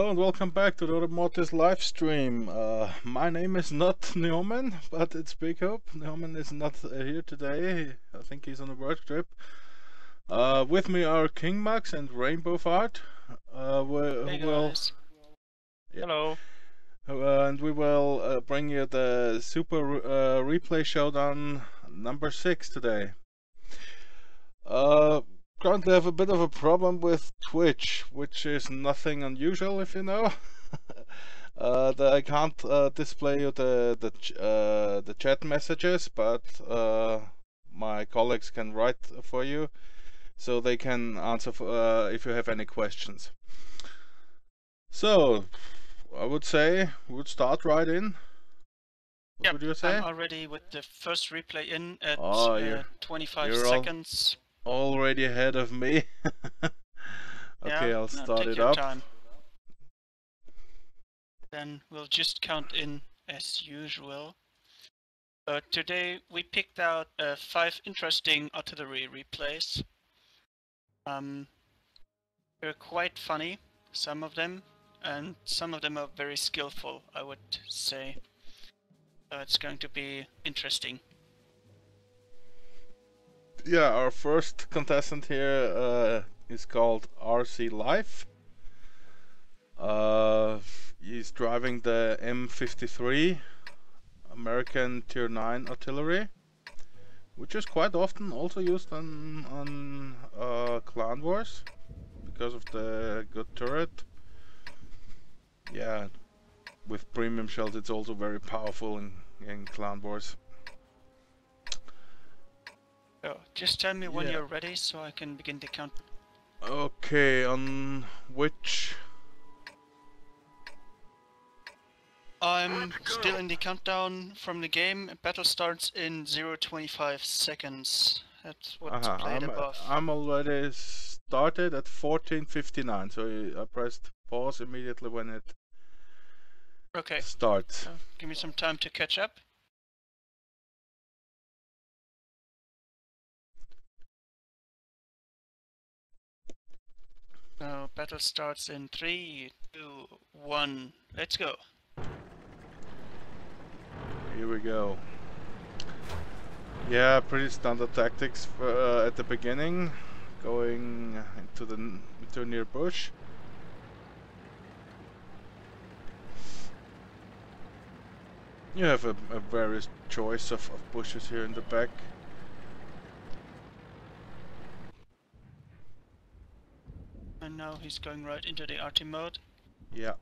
Hello and welcome back to the Mortis live stream. My name is not Neoman, but it's BigHub. Neoman is not here today. I think he's on a work trip. With me are Kingmax and Rainbow Fart. Hey guys. Hello. And we will bring you the Super Replay Showdown number 6 today. Currently have a bit of a problem with Twitch, which is nothing unusual if you know. I can't display you the chat messages, but my colleagues can write for you, so they can answer if you have any questions. So, I would say we would start right in. What would you say? I'm already with the first replay in at 25 you're seconds. Already ahead of me. Okay, I'll start it up. Time. Then we'll just count in as usual. Today we picked out 5 interesting artillery replays. They're quite funny, some of them, and some of them are very skillful, I would say. So it's going to be interesting. Yeah, our first contestant here is called RZLife. He's driving the M53 American Tier 9 artillery, which is quite often also used on Clan Wars because of the good turret. Yeah, with premium shells it's also very powerful in Clan Wars. Oh, just tell me when you're ready so I can begin the count. Okay, on which? I'm still in the countdown from the game. Battle starts in 0.25 seconds. That's what's played above. I'm already started at 14:59, so I pressed pause immediately when it starts. So give me some time to catch up. So battle starts in 3, 2, 1. Let's go. Here we go. Yeah, pretty standard tactics at the beginning, going into near bush. You have a various choice of bushes here in the back. And now he's going right into the RT mode. Yeah.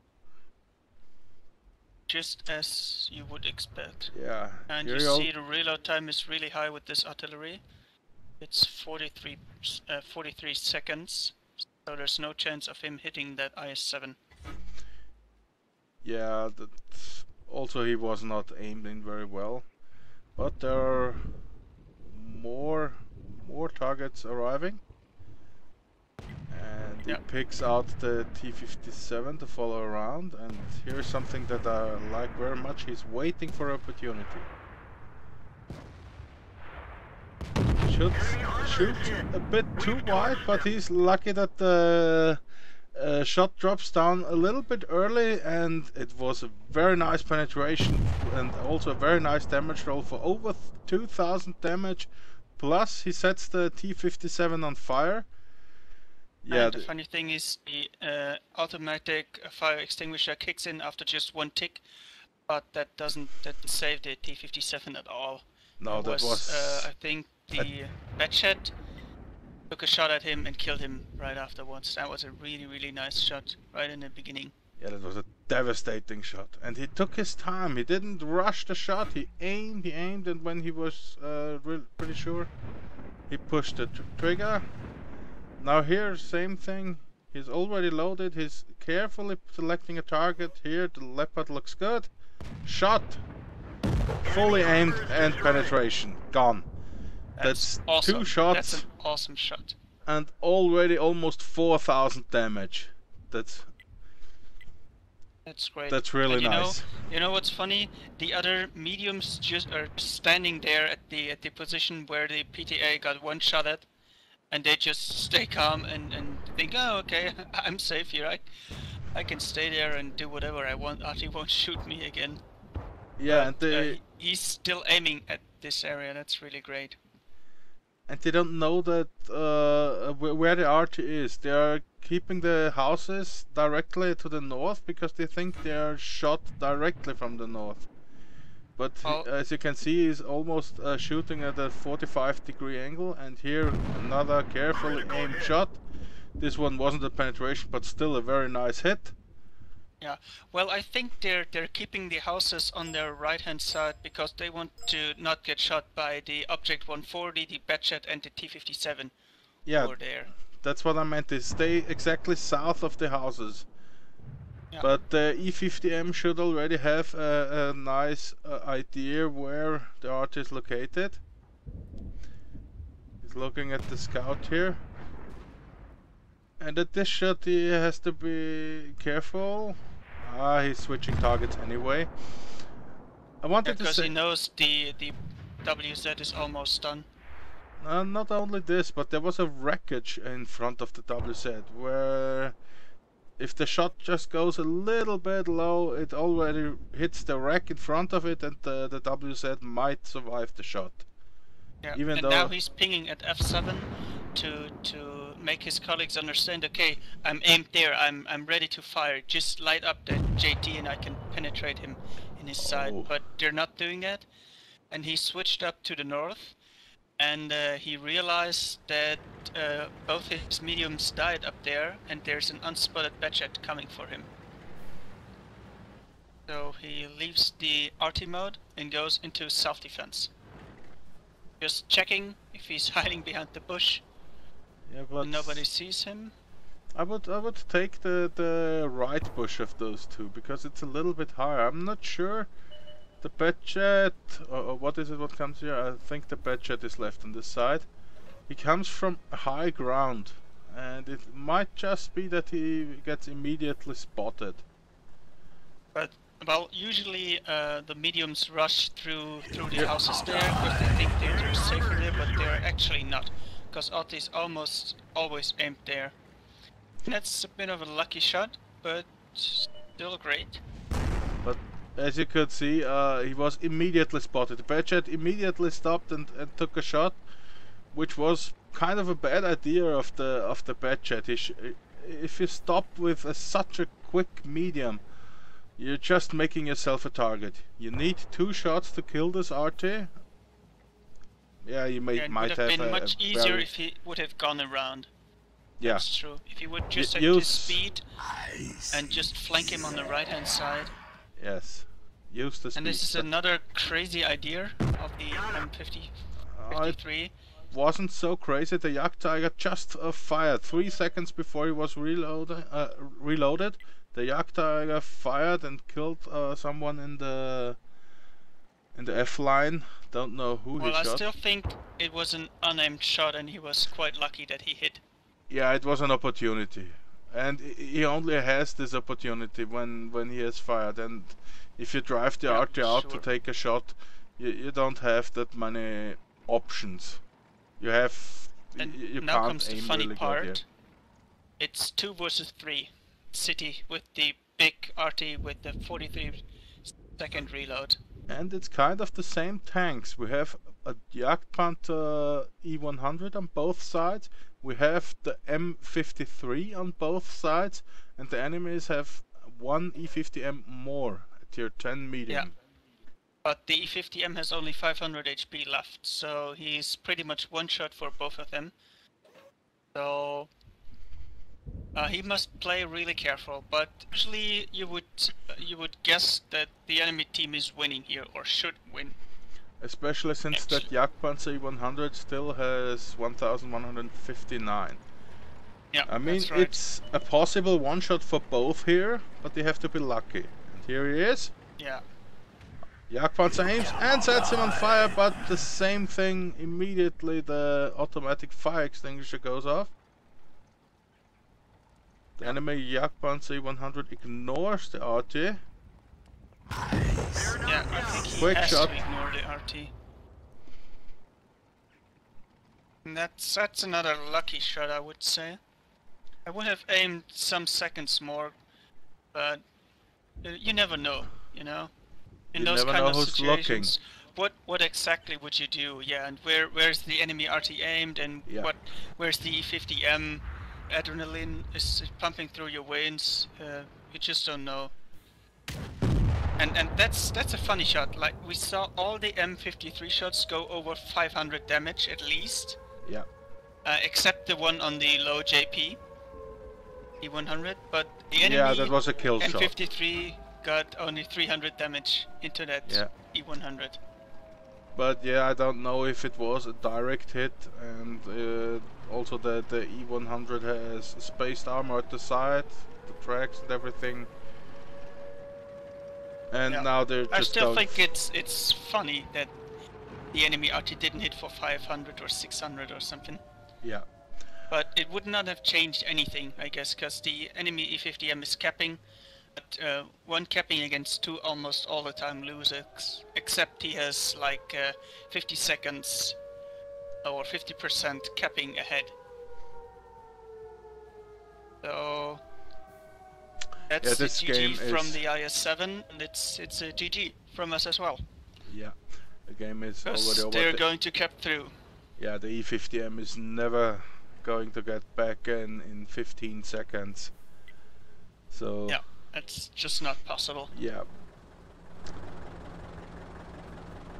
Just as you would expect. Yeah. And you see the reload time is really high with this artillery. It's 43 seconds, so there's no chance of him hitting that IS-7. Yeah, also he was not aimed in very well. But there are more targets arriving. And he picks out the T-57 to follow around, and here's something that I like very much. He's waiting for opportunity. Shoots a bit too wide, but he's lucky that the shot drops down a little bit early, and it was a very nice penetration and also a very nice damage roll for over 2000 damage. Plus he sets the T-57 on fire. Yeah, and the funny thing is the automatic fire extinguisher kicks in after just one tick, but that doesn't save the T-57 at all. No, that was I think the Batchat took a shot at him and killed him right afterwards. That was a really nice shot right in the beginning. Yeah, that was a devastating shot, and he took his time. He didn't rush the shot. He aimed, and when he was pretty sure, he pushed the trigger. Now here, same thing. He's already loaded. He's carefully selecting a target. Here, the Leopard looks good. Shot. Fully aimed and penetration. Gone. That's awesome. 2 shots. That's an awesome shot. And already almost 4000 damage. That's great. That's really nice. You know what's funny? The other mediums just are standing there at the position where the PTA got one shot at. And they just stay calm and think, oh, okay, I'm safe here, right? I can stay there and do whatever I want. Artie won't shoot me again. Yeah, But, and he's still aiming at this area. That's really great. they don't know that where the archer is. They are keeping the houses directly to the north because they think they are shot directly from the north. But as you can see, he's almost shooting at a 45-degree angle, and here another carefully aimed shot. This one wasn't a penetration, but still a very nice hit. Yeah, well, I think they're keeping the houses on their right-hand side because they want to not get shot by the Object 140, the Batchet, and the T-57 over there. That's what I meant. They stay exactly south of the houses. Yeah. But the E50M should already have a nice idea where the archer is located. He's looking at the scout here. And at this shot he has to be careful. He's switching targets anyway. I wanted to say... because he knows the WZ is almost done. Not only this, but there was a wreckage in front of the WZ where if the shot just goes a little bit low, it already hits the wreck in front of it, and the WZ might survive the shot. Yeah, even though now he's pinging at F7 to make his colleagues understand, okay, I'm aimed there, I'm ready to fire, just light up that JT and I can penetrate him in his side. But they're not doing that, and he switched up to the north, and he realized that both his mediums died up there, and there's an unspotted Batchet coming for him. So he leaves the RT mode and goes into self-defense. Just checking if he's hiding behind the bush. Yeah, but nobody sees him. I would take the right bush of those two because it's a little bit higher. I'm not sure. The Batchet, or what is it? What comes here? I think the Batchet is left on this side. He comes from high ground, and it might just be that he gets immediately spotted. But well, usually the mediums rush through the houses there because they think they're safer there, but they're actually not, because Otto is almost always aimed there. That's a bit of a lucky shot, but still great. But as you could see, he was immediately spotted. The Batchet immediately stopped and took a shot, which was kind of a bad idea of the Batchet. If you stop with such a quick medium, you're just making yourself a target. You need 2 shots to kill this RT. Yeah, you might have been much easier if he would have gone around. Yeah, that's true. If he would just have his speed and just flank him on the right hand side. Yes, use the speed. And this is another crazy idea of the M53. Wasn't so crazy. The Jagdtiger just fired 3 seconds before he was reloaded. The Jagdtiger fired and killed someone in the F line. Don't know who he shot. Well, I still think it was an unaimed shot, and he was quite lucky that he hit. Yeah, it was an opportunity, and he only has this opportunity when he has fired. And if you drive the RT out to take a shot, you don't have that many options. You have you now can't comes the aim funny really part. good here. It's 2 versus 3. City with the big RT with the 43-second reload. And it's kind of the same tanks. We have a Jagdpanther E100 on both sides. We have the M53 on both sides, and the enemies have 1 E50M more, a tier 10 medium. Yeah. But the E50M has only 500 HP left, so he's pretty much one shot for both of them. So he must play really careful, but usually you would guess that the enemy team is winning here, or should win. Especially since that Jagdpanzer E100 still has 1159. Yeah, I mean, that's right. It's a possible one shot for both here, but they have to be lucky. And here he is. Yeah. Jagdpanzer aims and sets him on fire, but the same thing, immediately the automatic fire extinguisher goes off. The enemy Jagdpanzer E100 ignores the RT. Yeah, I think he Quick has shot. to ignore the RT. And that's another lucky shot, I would say. I would have aimed some seconds more, but you never know, you know. In You those never kind know of who's situations, what exactly would you do? Yeah, and where's the enemy RT aimed, and Yeah. where's the E50M? Adrenaline is pumping through your veins. You just don't know. And that's a funny shot. Like, we saw all the M53 shots go over 500 damage at least. Yeah. Except the one on the low JP, E100, but the enemy Yeah, that was a kill shot. M53 got only 300 damage into that E100. But yeah, I don't know if it was a direct hit, and also the E100 has spaced armor at the side, the tracks and everything. And now they're just I still think it's funny that the enemy RT didn't hit for 500 or 600 or something. Yeah. But it would not have changed anything, I guess, because the enemy E50M is capping. But one capping against two almost all the time loses, except he has like 50 seconds or 50% capping ahead. So that's a GG from the IS-7, and it's a GG from us as well. Yeah, the game is already over. They're going to cap through. Yeah, the E50M is never going to get back in 15 seconds. So yeah, that's just not possible. Yeah.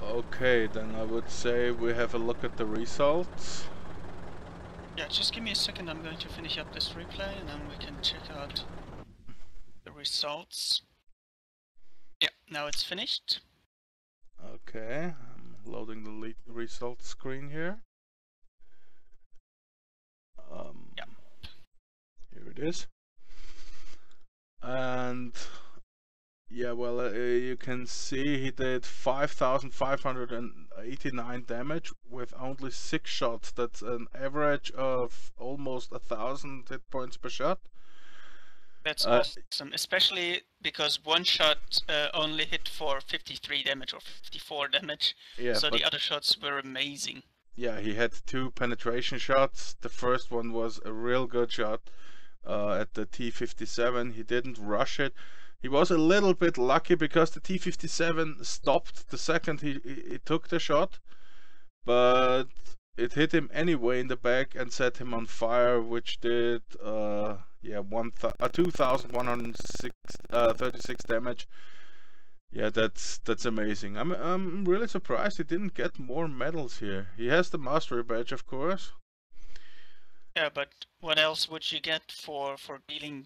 Okay, then I would say we have a look at the results. Yeah, just give me a second. I'm going to finish up this replay, and then we can check out the results. Yeah, now it's finished. Okay, I'm loading the results screen here. Yeah. Here it is. And yeah, well, you can see he did 5,589 damage with only 6 shots. That's an average of almost 1,000 hit points per shot. That's awesome, especially because one shot only hit for 53 damage or 54 damage. Yeah, so the other shots were amazing. Yeah, he had 2 penetration shots. The first one was a real good shot at the T57. He didn't rush it. He was a little bit lucky because the T57 stopped the second he took the shot, but it hit him anyway in the back and set him on fire, which did 2,136 damage. Yeah, that's amazing. I'm really surprised he didn't get more medals here. He has the mastery badge, of course. Yeah, but what else would you get for dealing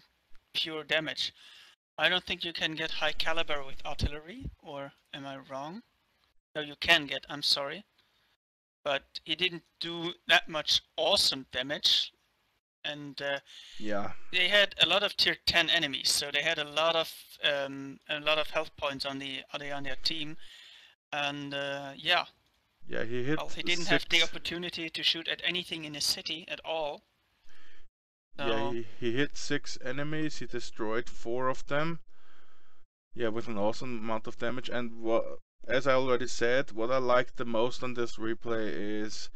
pure damage? I don't think you can get high caliber with artillery, or am I wrong? No, you can get, I'm sorry. But he didn't do that much awesome damage. And yeah, they had a lot of tier 10 enemies, so they had a lot of health points on their team, and yeah. Yeah, he hit. Well, he didn't have the opportunity to shoot at anything in the city at all. So yeah, he hit 6 enemies. He destroyed 4 of them. Yeah, with an awesome amount of damage. And as I already said, what I like the most on this replay is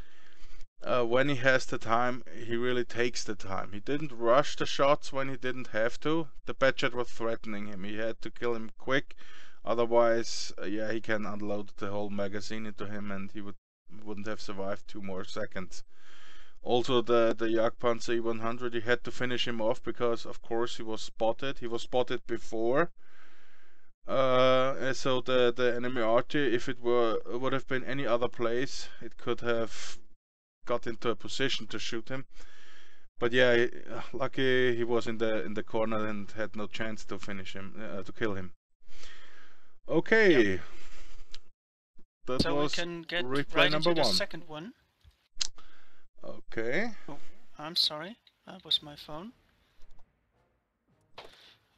when he has the time, he really takes the time. He didn't rush the shots when he didn't have to. The Badger was threatening him. He had to kill him quick. Otherwise, yeah, he can unload the whole magazine into him and he wouldn't have survived 2 more seconds. Also, the Jagdpanzer E100, he had to finish him off because, of course, he was spotted. He was spotted before. So the enemy archer, if it would have been any other place, it could have got into a position to shoot him. But yeah, lucky he was in the corner and had no chance to finish him, to kill him. Okay. Yep. So we can get right into the second one. Okay. Oh, I'm sorry, that was my phone.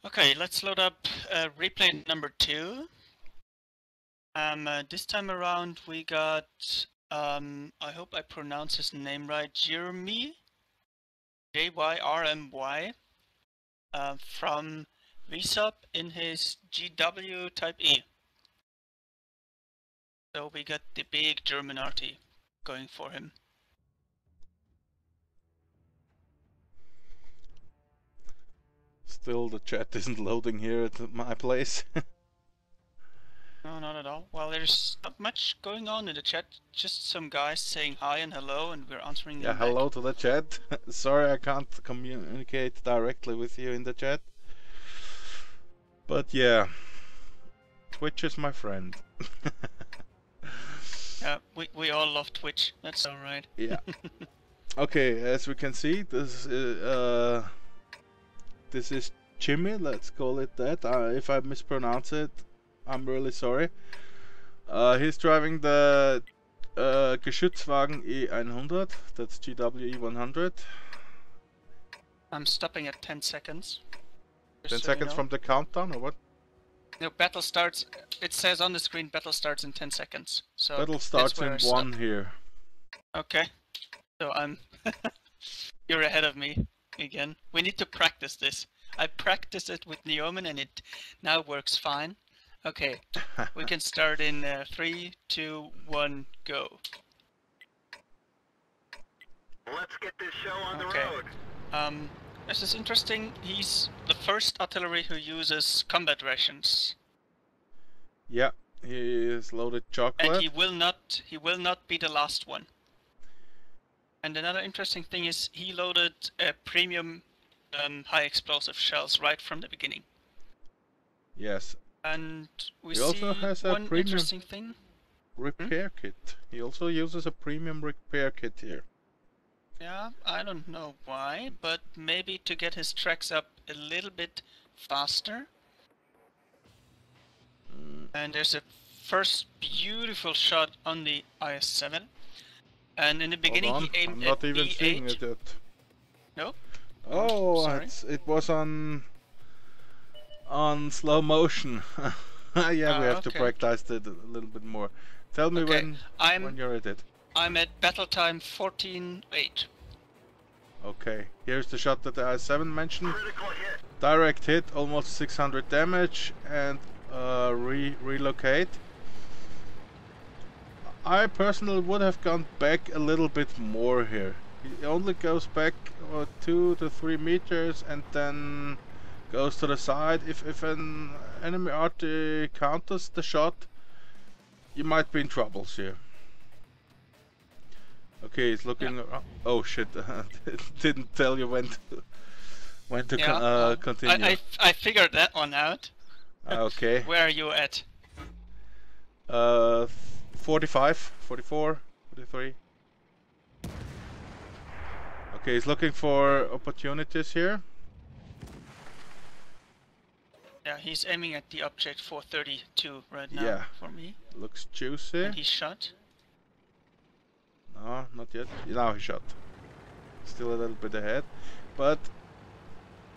Okay, let's load up replay number 2. This time around we got, I hope I pronounce his name right, Jyrmy, Jyrmy, from VSOP in his GW Type E. So we got the big German RT going for him. Still, the chat isn't loading here at my place. No, not at all. Well, there's not much going on in the chat. Just some guys saying hi and hello, and we're answering Yeah, them hello back. to the chat. Sorry I can't communicate directly with you in the chat. But yeah, Twitch is my friend. Yeah, we all love Twitch. That's alright. Yeah. Okay, as we can see, this is jyrmy, let's call it that. If I mispronounce it, I'm really sorry. He's driving the Geschützwagen E100, that's GWE 100. I'm stopping at 10 seconds. 10 seconds from the countdown, or what? No, battle starts. It says on the screen battle starts in 10 seconds. So battle starts in 1 here. Okay. So I'm... You're ahead of me again. We need to practice this. I practiced it with Neoman and it now works fine. Okay, we can start in 3, 2, 1, go. Let's get this show on the road. This is interesting. He's the first artillery who uses combat rations. Yeah, he is loaded chocolate. And he will not be the last one. And another interesting thing is he loaded premium high explosive shells right from the beginning. Yes. And we he see also has a one premium interesting thing. Repair kit. He also uses a premium repair kit here. Yeah, I don't know why, but maybe to get his tracks up a little bit faster. And there's a first beautiful shot on the IS-7. And in the beginning he aimed I'm at not even B8. seeing it yet. No? Oh, sorry. it was on on slow motion. Yeah, we have to practice it a little bit more. Tell me when you're at it. I'm at battle time 14:08. Okay, here's the shot that the I-7 mentioned. Direct hit, almost 600 damage, and relocate. I personally would have gone back a little bit more here. He only goes back 2 to 3 meters and then goes to the side. If an enemy RT counters the shot, you might be in troubles here. Okay, he's looking around. Oh shit, didn't tell you when to continue. I figured that one out. Okay. Where are you at? 45, 44, 43. Okay, he's looking for opportunities here. Yeah, he's aiming at the object 432 right now. Yeah. For me. Looks juicy. And he shot. No, not yet. Now he shot. Still a little bit ahead, but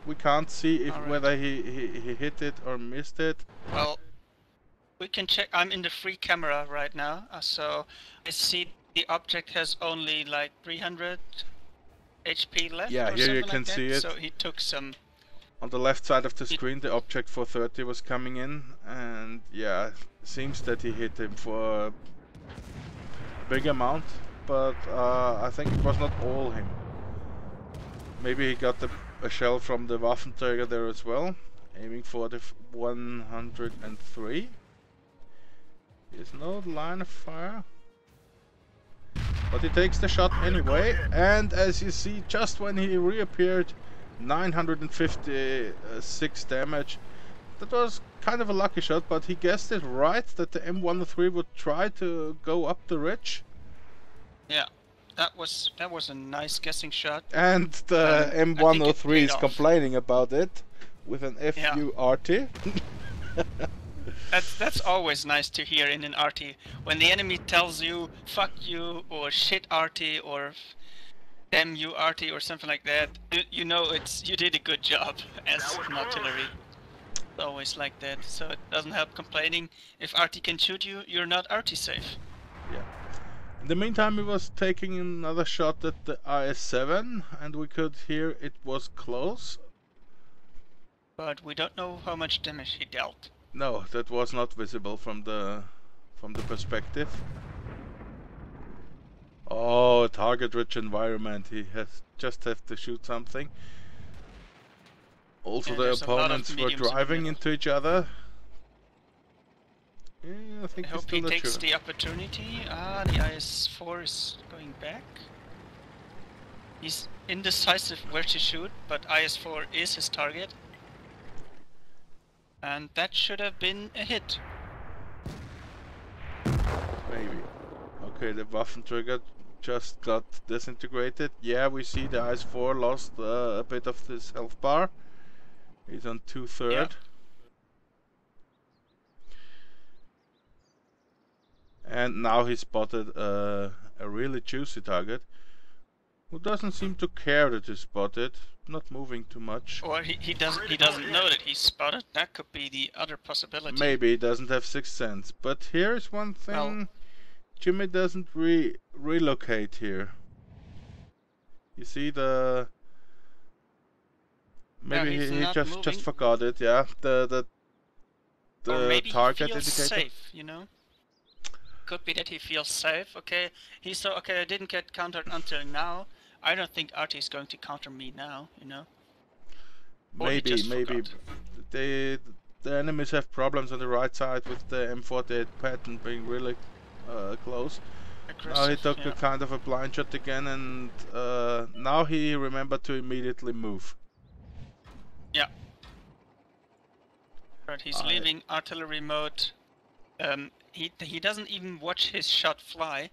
we can't see if whether he hit it or missed it. Well, we can check. I'm in the free camera right now, so I see the object has only like 300 HP left. Yeah, or here you something can like see that. it. So he took some. On the left side of the screen, the object 430 was coming in, and yeah, seems that he hit him for a big amount, but I think it was not all him. Maybe he got a shell from the Waffenträger there as well, aiming for the 103. There's no line of fire, but he takes the shot anyway, and as you see, just when he reappeared, 956 damage. That was kind of a lucky shot, but he guessed it right that the M103 would try to go up the ridge. Yeah, that was a nice guessing shot. And the M103 is complaining about it with an FU RT. That's always nice to hear in an RT. When the enemy tells you fuck you or shit RT or damn you RT or something like that, you know you did a good job as an artillery. It's always like that, so it doesn't help complaining. If RT can shoot you, you're not RT safe. Yeah. In the meantime, he was taking another shot at the IS-7, and we could hear it was close. But we don't know how much damage he dealt. No, that was not visible from the perspective. Oh, target-rich environment. He just have to shoot something. Also, the opponents were driving into each other. Yeah, I think I hope he takes the opportunity. Ah, the IS-4 is going back. He's indecisive where to shoot, but IS-4 is his target. And that should have been a hit. Maybe. Okay, the Waffen trigger just got disintegrated. Yeah, we see the IS-4 lost a bit of this health bar. He's on 2/3. Yeah. And now he spotted a really juicy target, who doesn't seem to care that he spotted, not moving too much. Or he doesn't know that he's spotted. That could be the other possibility. Maybe he doesn't have sixth sense. But here's one thing: well, Jimmy doesn't relocate here. You see the maybe he just forgot it. Yeah, the target indicator. Safe, you know. Could be that he feels safe. Okay, he saw. Okay, I didn't get countered until now. I don't think RT is going to counter me now. You know. Maybe the enemies have problems on the right side with the M48 pattern being really close. Now he took a kind of a blind shot again, and now he remembered to immediately move. Yeah. But he's leaving artillery mode. He doesn't even watch his shot fly.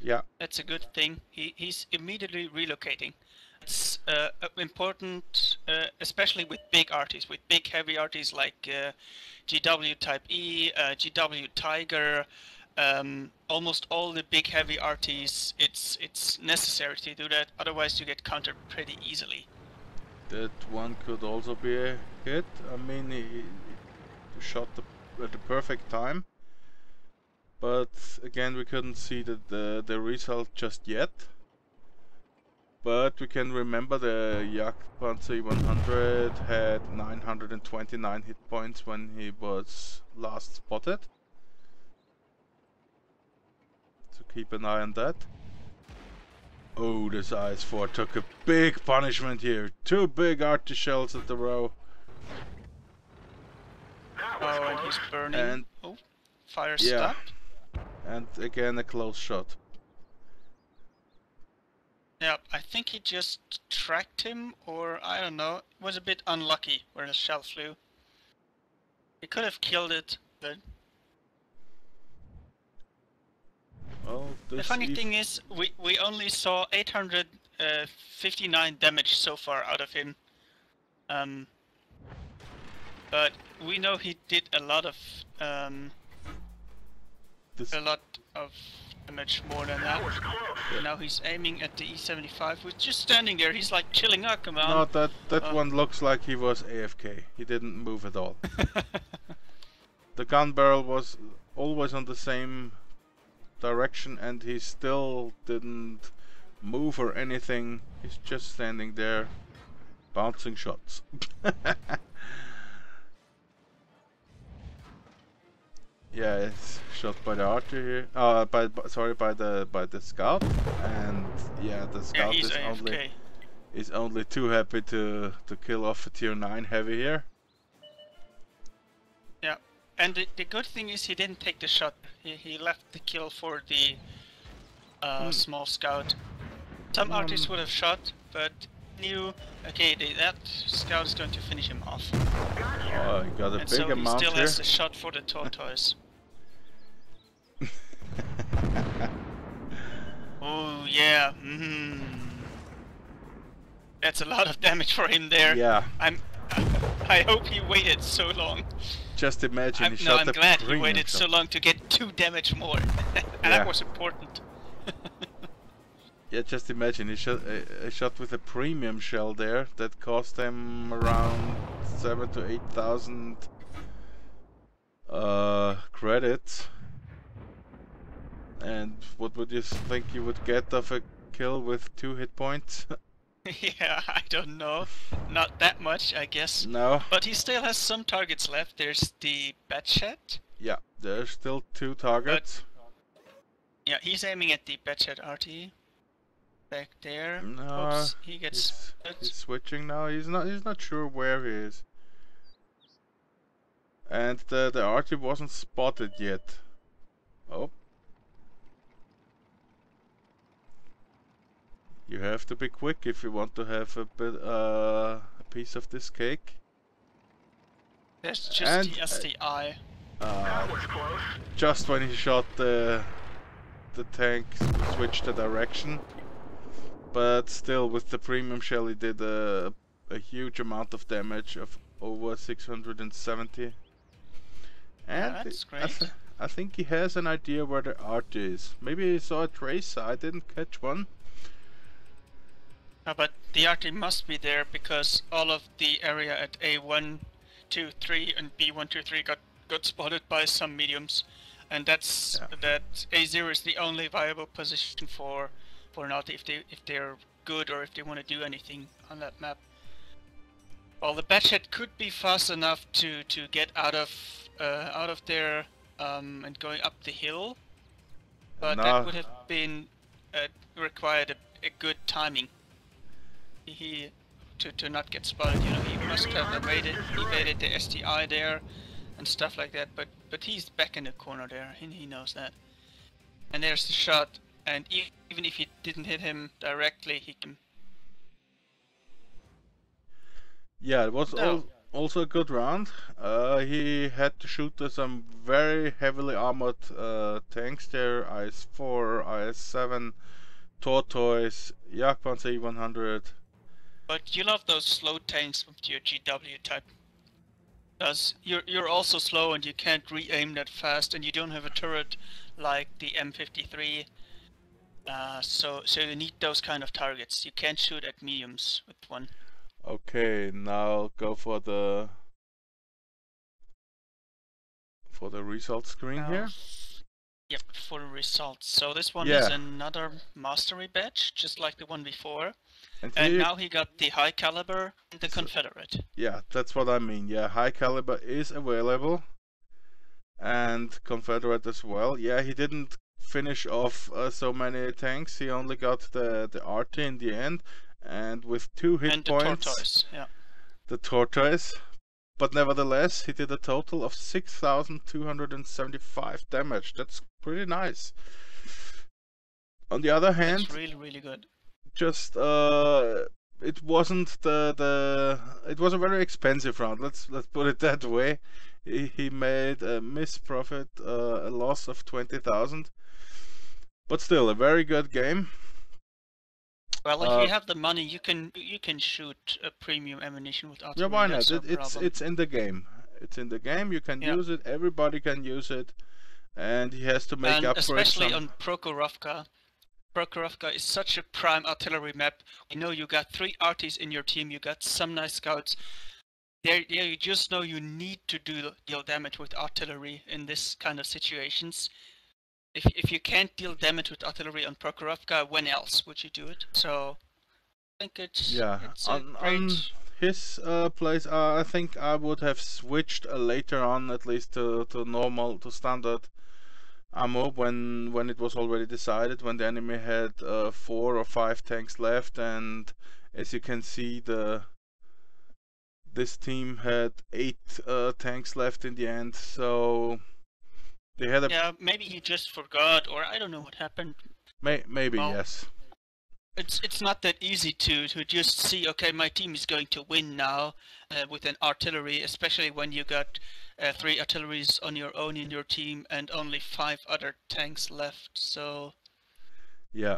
Yeah. That's a good thing. He's immediately relocating. It's important, especially with big arties, with big heavy arties like GW Type E, GW Tiger, almost all the big heavy arties. It's necessary to do that. Otherwise, you get countered pretty easily. That one could also be a hit. I mean, he shot at the perfect time. But again, we couldn't see the result just yet. But we can remember the Jagdpanzer 100 had 929 hit points when he was last spotted. So keep an eye on that. Oh, this IS-4 took a big punishment here. 2 big arty shells at the row. Oh, and he's burning. And fire yeah. stopped. And again a close shot. Yeah, I think he just tracked him, or I don't know. It was a bit unlucky where the shell flew. He could have killed it, but... Well, the funny thing is, we only saw 859 damage so far out of him. But we know he did a lot of damage more than that. Yeah. Now he's aiming at the E75, who's just standing there. He's like chilling out, come on. No, that one looks like he was AFK. He didn't move at all. The gun barrel was always on the same direction, and he still didn't move or anything. He's just standing there, bouncing shots. Yeah, it's shot by the archer here. By the scout, and yeah, the scout is only too happy to kill off a tier 9 heavy here. Yeah, and the good thing is he didn't take the shot. He left the kill for the small scout. Some artists would have shot, but knew, okay, that scout is going to finish him off. Oh, he got a big amount here. So he still has a shot for the tortoise. Oh yeah, that's a lot of damage for him there. Yeah. I hope he waited so long. Just imagine I'm glad he waited so long to get 2 damage more. And that was important. Yeah, just imagine, he shot a shot with a premium shell there that cost him around 7,000 to 8,000 credits. And what would you think you would get of a kill with 2 hit points? Yeah, I don't know. Not that much, I guess. No. But he still has some targets left. There's the Batchet. Yeah, there's still 2 targets. But, yeah, he's aiming at the Batchet RT. Back there. No, Oops, he gets he's switching now. He's not sure where he is. And the arty wasn't spotted yet. Oh. You have to be quick if you want to have a bit a piece of this cake. There's just the STI. That was close. Just when he shot the tank, switched the direction. But still, with the premium shell, he did a huge amount of damage of over 670. And that's great. I think he has an idea where the art is. Maybe he saw a tracer. I didn't catch one. No, but the arty must be there because all of the area at A1, 2, 3 and B1, 2, 3 got spotted by some mediums, and that A0 is the only viable position for an arty if they're good or if they want to do anything on that map. Well, the batchhead could be fast enough to get out of there and going up the hill, but that would have been required a good timing. To not get spotted, you know, he must have evaded the STI there and stuff like that, but he's back in the corner there, and he knows that. And there's the shot, and even if he didn't hit him directly, he can... Yeah, it was also a good round. He had to shoot some very heavily armored tanks there, IS-4, IS-7, Tortoise, Jagdpanzer E100. But you love those slow tanks with your GW type. Because you're also slow and you can't re-aim that fast, and you don't have a turret like the M53. So you need those kind of targets. You can't shoot at mediums with one. Okay, now I'll go for the result screen here. Yep, for the results. So this one is another mastery badge, just like the one before. And now he got the high caliber and the Confederate. Yeah, that's what I mean. Yeah, high caliber is available, and Confederate as well. Yeah, he didn't finish off so many tanks. He only got the RT in the end, and with 2 hit points. And the Tortoise, yeah. The Tortoise. But nevertheless, he did a total of 6,275 damage. That's pretty nice. On the other hand, that's really, really good. Just it wasn't it was a very expensive round. Let's put it that way. He made a miss profit, a loss of 20,000, but still a very good game. Well, if you have the money, you can shoot a premium ammunition with artillery. Yeah, why not? It's in the game. It's in the game. You can use it. Everybody can use it, and he has to make up for it. Especially on Prokhorovka. Prokhorovka is such a prime artillery map. You know you got 3 arties in your team. You got some nice scouts. There, you just know you need to deal damage with artillery in this kind of situations. If you can't deal damage with artillery on Prokhorovka, when else would you do it? So I think it's on his place. I think I would have switched later on, at least to standard ammo when it was already decided, when the enemy had 4 or 5 tanks left, and as you can see, this team had 8 tanks left in the end, so they had a... Yeah, maybe he just forgot, or I don't know what happened. Maybe, well, yes. It's not that easy to just see, okay, my team is going to win now with an artillery, especially when you got 3 artilleries on your own in your team and only 5 other tanks left, so... Yeah,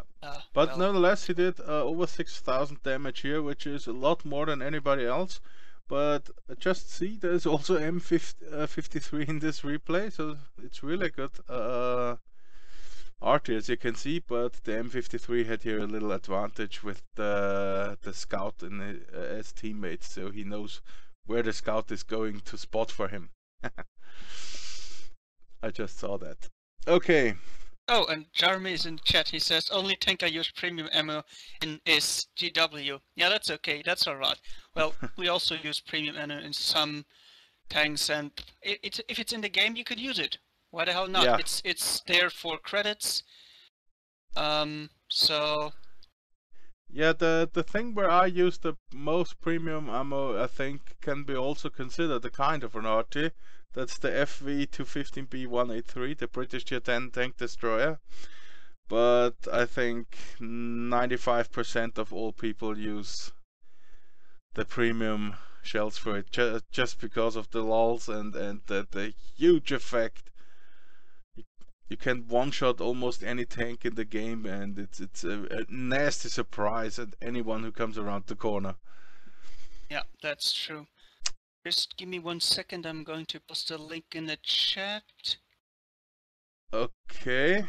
but nonetheless he did over 6,000 damage here, which is a lot more than anybody else. But just see, there's also M53 in this replay, so it's really good arty, as you can see. But the M53 had here a little advantage with the scout and as teammates, so he knows where the scout is going to spot for him. I just saw that. Okay. Oh, and Jyrmy is in the chat. He says, only tank I use premium ammo in is GW. Yeah, that's okay. That's alright. Well, we also use premium ammo in some tanks, and if it's in the game, you could use it. Why the hell not? Yeah. It's there for credits. So Yeah, the thing where I use the most premium ammo, I think, can be also considered a kind of an arty. That's the FV-215B183, the British Tier 10 tank destroyer. But I think 95% of all people use the premium shells for it, just because of the lulls and the huge effect. You can one-shot almost any tank in the game, and it's a nasty surprise at anyone who comes around the corner. Yeah, that's true. Just give me 1 second, I'm going to post a link in the chat. Okay.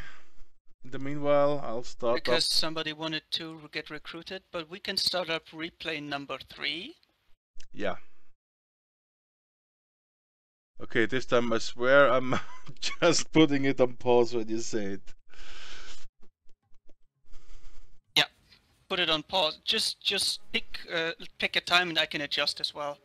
In the meanwhile, I'll start because somebody wanted to get recruited, but we can start up replay number 3. Yeah. Okay, this time I swear I'm just putting it on pause when you say it. Yeah, put it on pause. Just pick a time and I can adjust as well.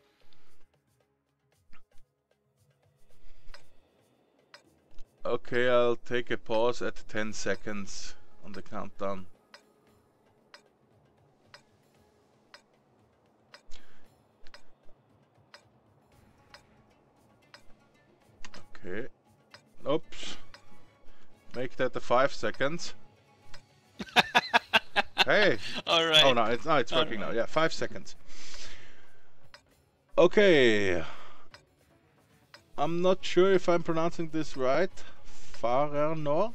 Okay, I'll take a pause at 10 seconds on the countdown. Okay. Oops. Make that the 5 seconds. Hey. All right. Oh no, it's working now. Yeah, 5 seconds. Okay. I'm not sure if I'm pronouncing this right. Farernor.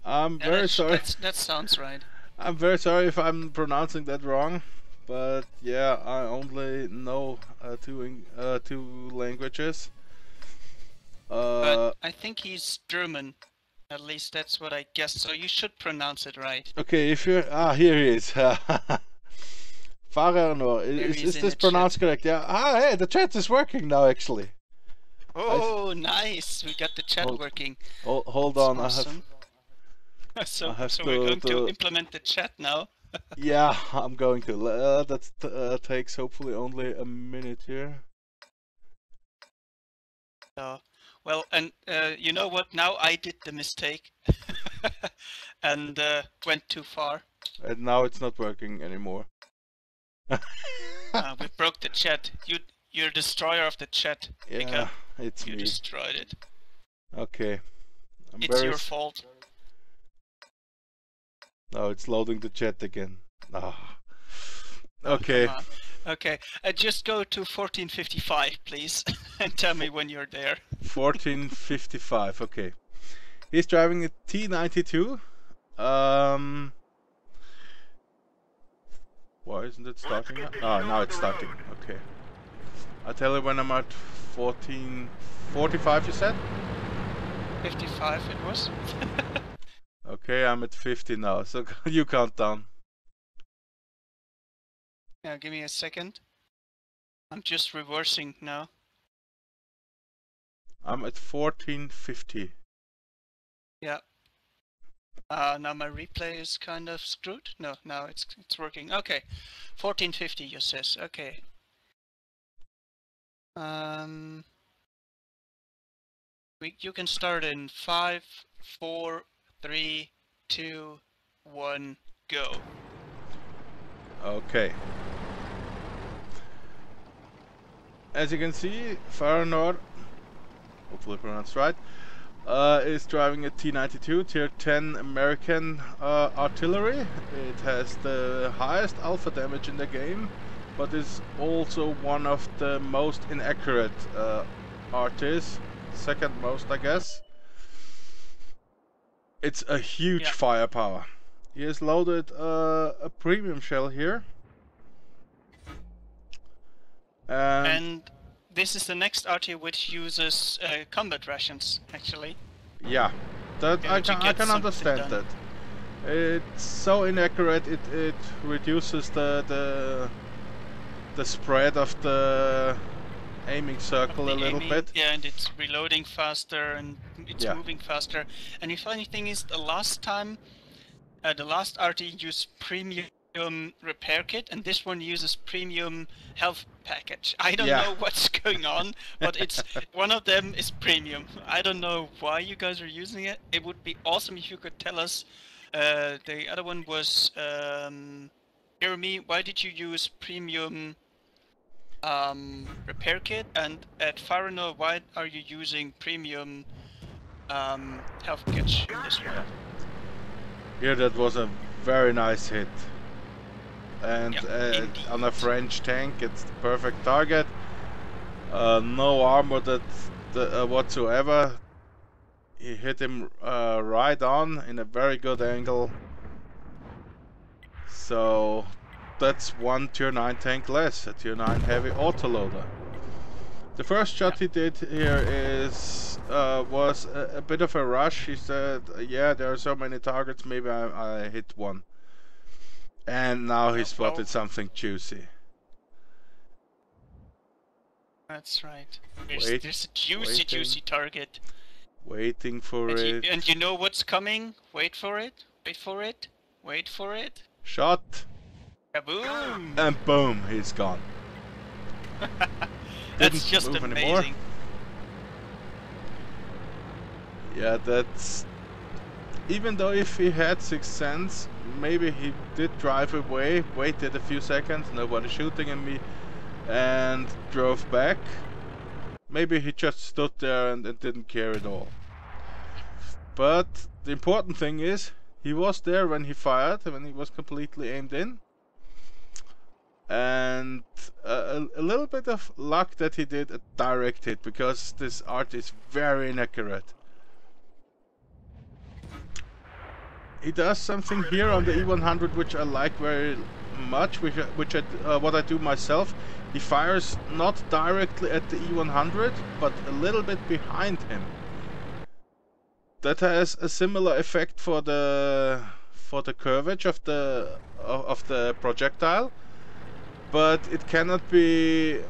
I'm very sorry. That sounds right. I'm very sorry if I'm pronouncing that wrong, but yeah, I only know two languages. But I think he's German. At least that's what I guessed. So you should pronounce it right. Okay, if you're here he is. Farernor. Is this pronounced correct? Yeah. Ah, hey, the chat is working now actually. Oh, nice! We got the chat working. Hold on, awesome. So we're going to implement the chat now. Yeah, I'm going to. That takes hopefully only a minute here. Well, and you know what? Now I did the mistake and went too far. And now it's not working anymore. We broke the chat. You're a destroyer of the chat. Yeah, it's me. You destroyed it. Okay. It's your fault. No, it's loading the chat again. Ah. Oh, okay. Okay, just go to 1455, please, and tell me when you're there. 1455. Okay. He's driving a T92. Why isn't it starting now? Ah, now it's starting. Okay. I'll tell you when I'm at 1445, you said? 55 it was. Okay, I'm at 50 now, so you count down. Yeah, give me a second. I'm just reversing now. I'm at 1450. Yeah. Now my replay is kind of screwed. No, now it's working. Okay, 1450 you says. Okay. You can start in 5, 4, 3, 2, 1, go. Okay. As you can see, Farernor, hopefully pronounced right, is driving a T92 Tier 10 American artillery. It has the highest alpha damage in the game, but is also one of the most inaccurate arties. Second most, I guess. It's a huge firepower. He has loaded a premium shell here. And this is the next arty which uses combat rations, actually. Yeah, that I can understand that. It's so inaccurate. It reduces the spread of the aiming circle a little bit. Yeah, and it's reloading faster and it's moving faster. And the funny thing is, the last time, the last arty used premium repair kit, and this one uses premium health package. I don't know what's going on, but it's one of them is premium. I don't know why you guys are using it. It would be awesome if you could tell us the other one was Jeremy. Why did you use premium repair kit? And at Farernor, why are you using premium health kits in this one? Here that was a very nice hit. And on a French tank, it's the perfect target. No armor whatsoever. He hit him right on in a very good angle. So that's one tier 9 tank less, a tier 9 heavy autoloader. The first shot he did here was a bit of a rush. He said, yeah, there are so many targets, maybe I hit one. And now he spotted something juicy. That's right. There's a juicy target. Waiting for it. And you know what's coming? Wait for it. Wait for it. Wait for it. Shot. Kaboom! And boom, he's gone. That's just amazing. Anymore. Yeah, that's... Even though if he had 6th sense, maybe he did drive away, waited a few seconds, nobody shooting at me, and drove back. Maybe he just stood there and didn't care at all. But the important thing is, he was there when he fired, when he was completely aimed in. And a little bit of luck that he did a direct hit, because this art is very inaccurate. He does something here on the E100 which I like very much, what I do myself. He fires not directly at the E100, but a little bit behind him. That has a similar effect for the curvature of the projectile, but it cannot be.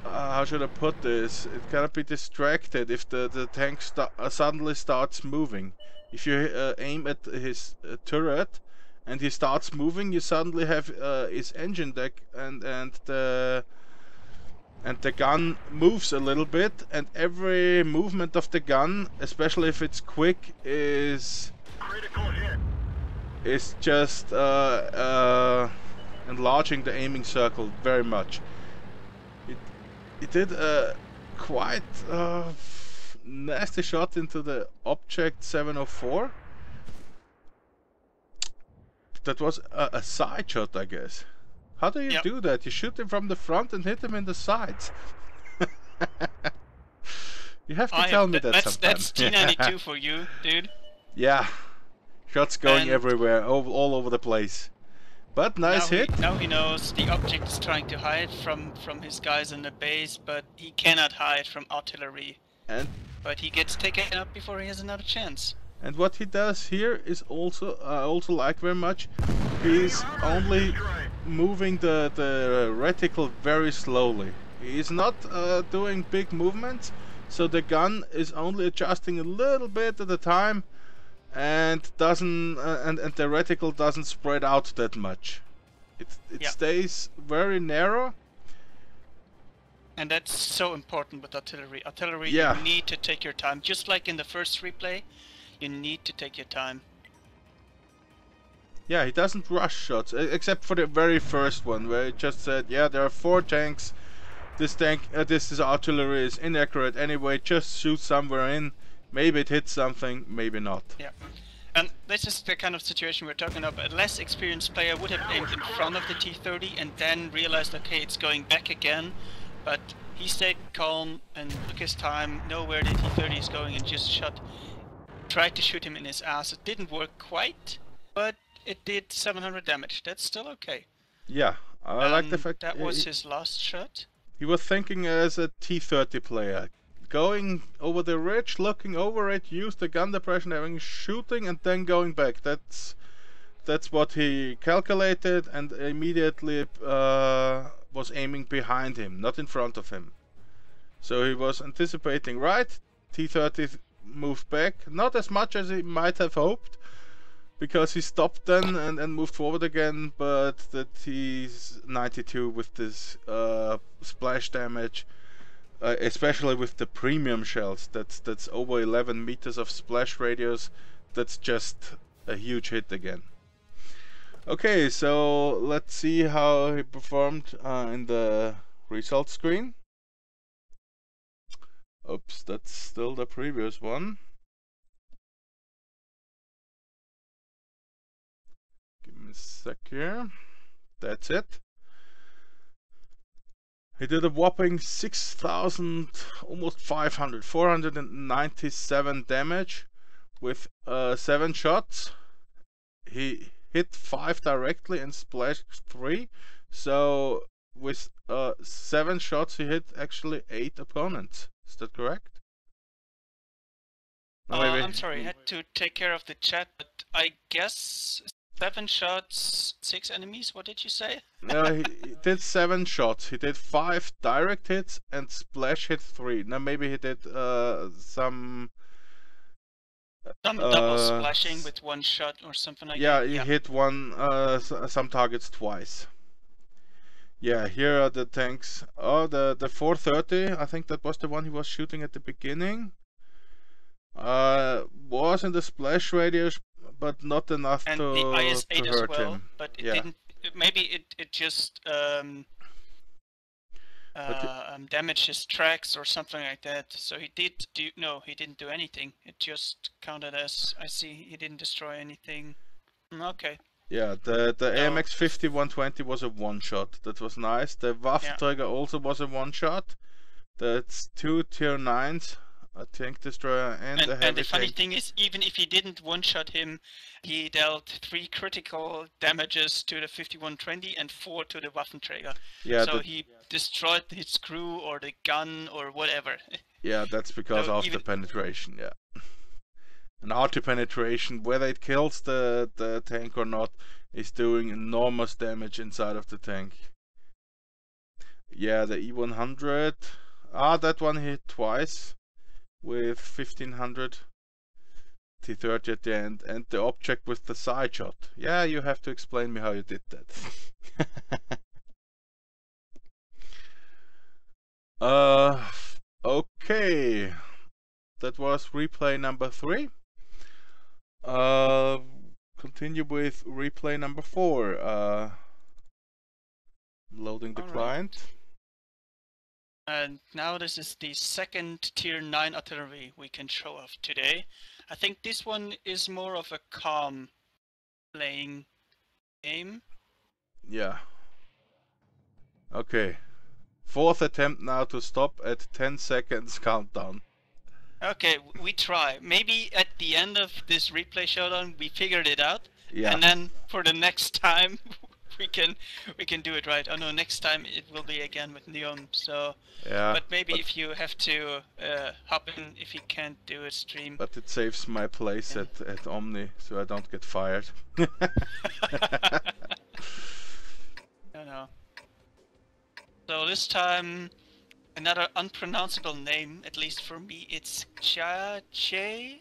How should I put this? It cannot be distracted if the tank suddenly starts moving. If you aim at his turret and he starts moving, you suddenly have his engine deck and the gun moves a little bit, and every movement of the gun, especially if it's quick, is just enlarging the aiming circle very much. It did a quite nasty shot into the object 704. That was a side shot, I guess. How do you do that? You shoot him from the front and hit him in the sides. You have to tell me that sometimes. That's T92 for you, dude. Yeah, shots going everywhere, all over the place. But nice hit. Now he knows the object is trying to hide from his guys in the base, but he cannot hide from artillery. But he gets taken up before he has another chance. And what he does here is also, I also like very much, he's only moving the reticle very slowly. He's not doing big movements, so the gun is only adjusting a little bit at a time, and doesn't and the reticle doesn't spread out that much. It stays very narrow. And that's so important with artillery. Artillery, you need to take your time. Just like in the first replay, you need to take your time. Yeah, he doesn't rush shots, except for the very first one, where he just said, yeah, there are 4 tanks. This artillery is inaccurate anyway, just shoot somewhere in. Maybe it hits something, maybe not. Yeah. And this is the kind of situation we're talking about. A less experienced player would have aimed in front of the T-30 and then realized, okay, it's going back again. But he stayed calm and took his time, know where the T-30 is going, and just tried to shoot him in his ass. It didn't work quite, but it did 700 damage. That's still okay. Yeah, I like the fact that was his last shot. He was thinking as a T-30 player. Going over the ridge, looking over it, use the gun depression, having shooting, and then going back. That's what he calculated, and immediately was aiming behind him, not in front of him. So he was anticipating right. T-30 moved back, not as much as he might have hoped, because he stopped then and moved forward again, but the T-92 with this splash damage, especially with the premium shells, that's over 11 meters of splash radius, that's just a huge hit again. Okay, so let's see how he performed in the result screen. Oops, that's still the previous one. Give me a sec here. That's it. He did a whopping 6,000, almost 500, 497 damage with 7 shots. He hit 5 directly and splashed 3. So with 7 shots he hit actually 8 opponents. Is that correct? No, I'm sorry, I had to take care of the chat, but I guess 7 shots, 6 enemies, what did you say? No, he did 7 shots. He did 5 direct hits and splash hit 3. Now maybe he did some double splashing with 1 shot or something like yeah, that. he hit some targets twice. Yeah, here are the tanks. Oh, the 430, I think that was the one he was shooting at the beginning. Was in the splash radius, but not enough and to the IS-8 hurt as well, him. but it Yeah. didn't. Maybe it just damaged his tracks or something like that. So he did do no, he didn't do anything. It just counted as I see. He didn't destroy anything. Okay. Yeah, the AMX 50-120 was a one shot. That was nice. The Waffenträger also was a one shot. That's 2 tier 9s, a tank destroyer and a heavy And the funny tank. thing is, even if he didn't one-shot him, he dealt 3 critical damages to the 5120 and 4 to the Waffenträger. Yeah, so he destroyed his crew or the gun or whatever. Yeah, that's because So of the penetration, yeah. And auto penetration, whether it kills the tank or not, is doing enormous damage inside of the tank. Yeah, the E100, that one hit twice with 1500 T30 at the end, and the object with the side shot. Yeah, you have to explain me how you did that. Okay, that was replay number 3. Continue with replay number 4. Loading the client. And now this is the second tier 9 artillery we can show off today. I think this one is more of a calm playing game. Yeah. Okay. 4th attempt now to stop at 10 seconds countdown. Okay, we try. Maybe at the end of this replay showdown we figured it out. Yeah. And then for the next time we can do it right. Oh no, next time it will be again with Neon. So yeah. But maybe if you have to hop in if you can't do a stream. But it saves my place at Omni, so I don't get fired. No. So this time another unpronounceable name, at least for me. It's Châtillon.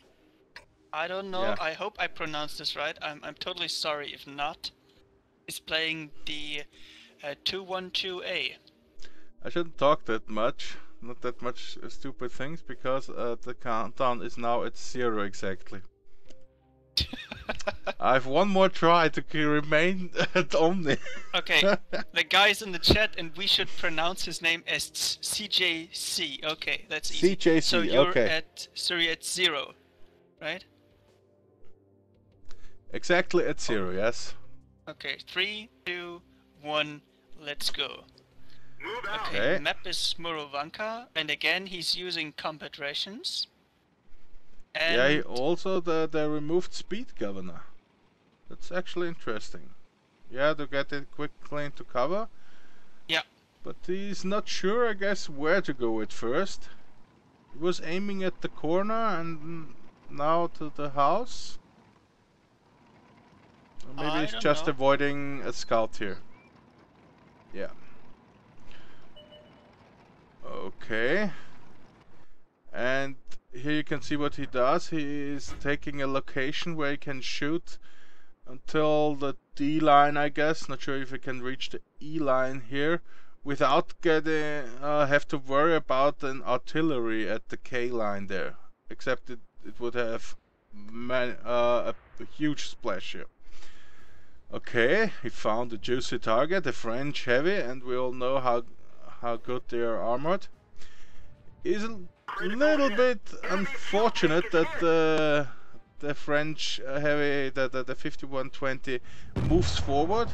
I don't know. Yeah. I hope I pronounced this right. I'm totally sorry if not. He's playing the 212A. I shouldn't talk that much. Not that much stupid things, because the countdown is now at 0 exactly. I have one more try to remain at Omni. Okay, the guy's in the chat, and we should pronounce his name as cjacey. Okay, that's easy. cjacey, so you're okay. at 0, right? Exactly at 0, yes. Okay, 3, 2, 1, let's go. Move out. Okay, map is Murovanka, and again he's using combat rations. And yeah, he also the removed speed governor. That's actually interesting. Yeah, to get it quickly into cover. Yeah. But he's not sure, I guess, where to go at first. He was aiming at the corner and now to the house. Or maybe he's just avoiding a scout here. Yeah. Okay. And here you can see what he does. He is taking a location where he can shoot until the D line, I guess. Not sure if he can reach the E line here without getting have to worry about an artillery at the K line there. Except it would have a huge splash here. Okay, he found a juicy target, a French heavy, and we all know how good they are armored. It's a little bit unfortunate that the French heavy, the 5120, moves forward.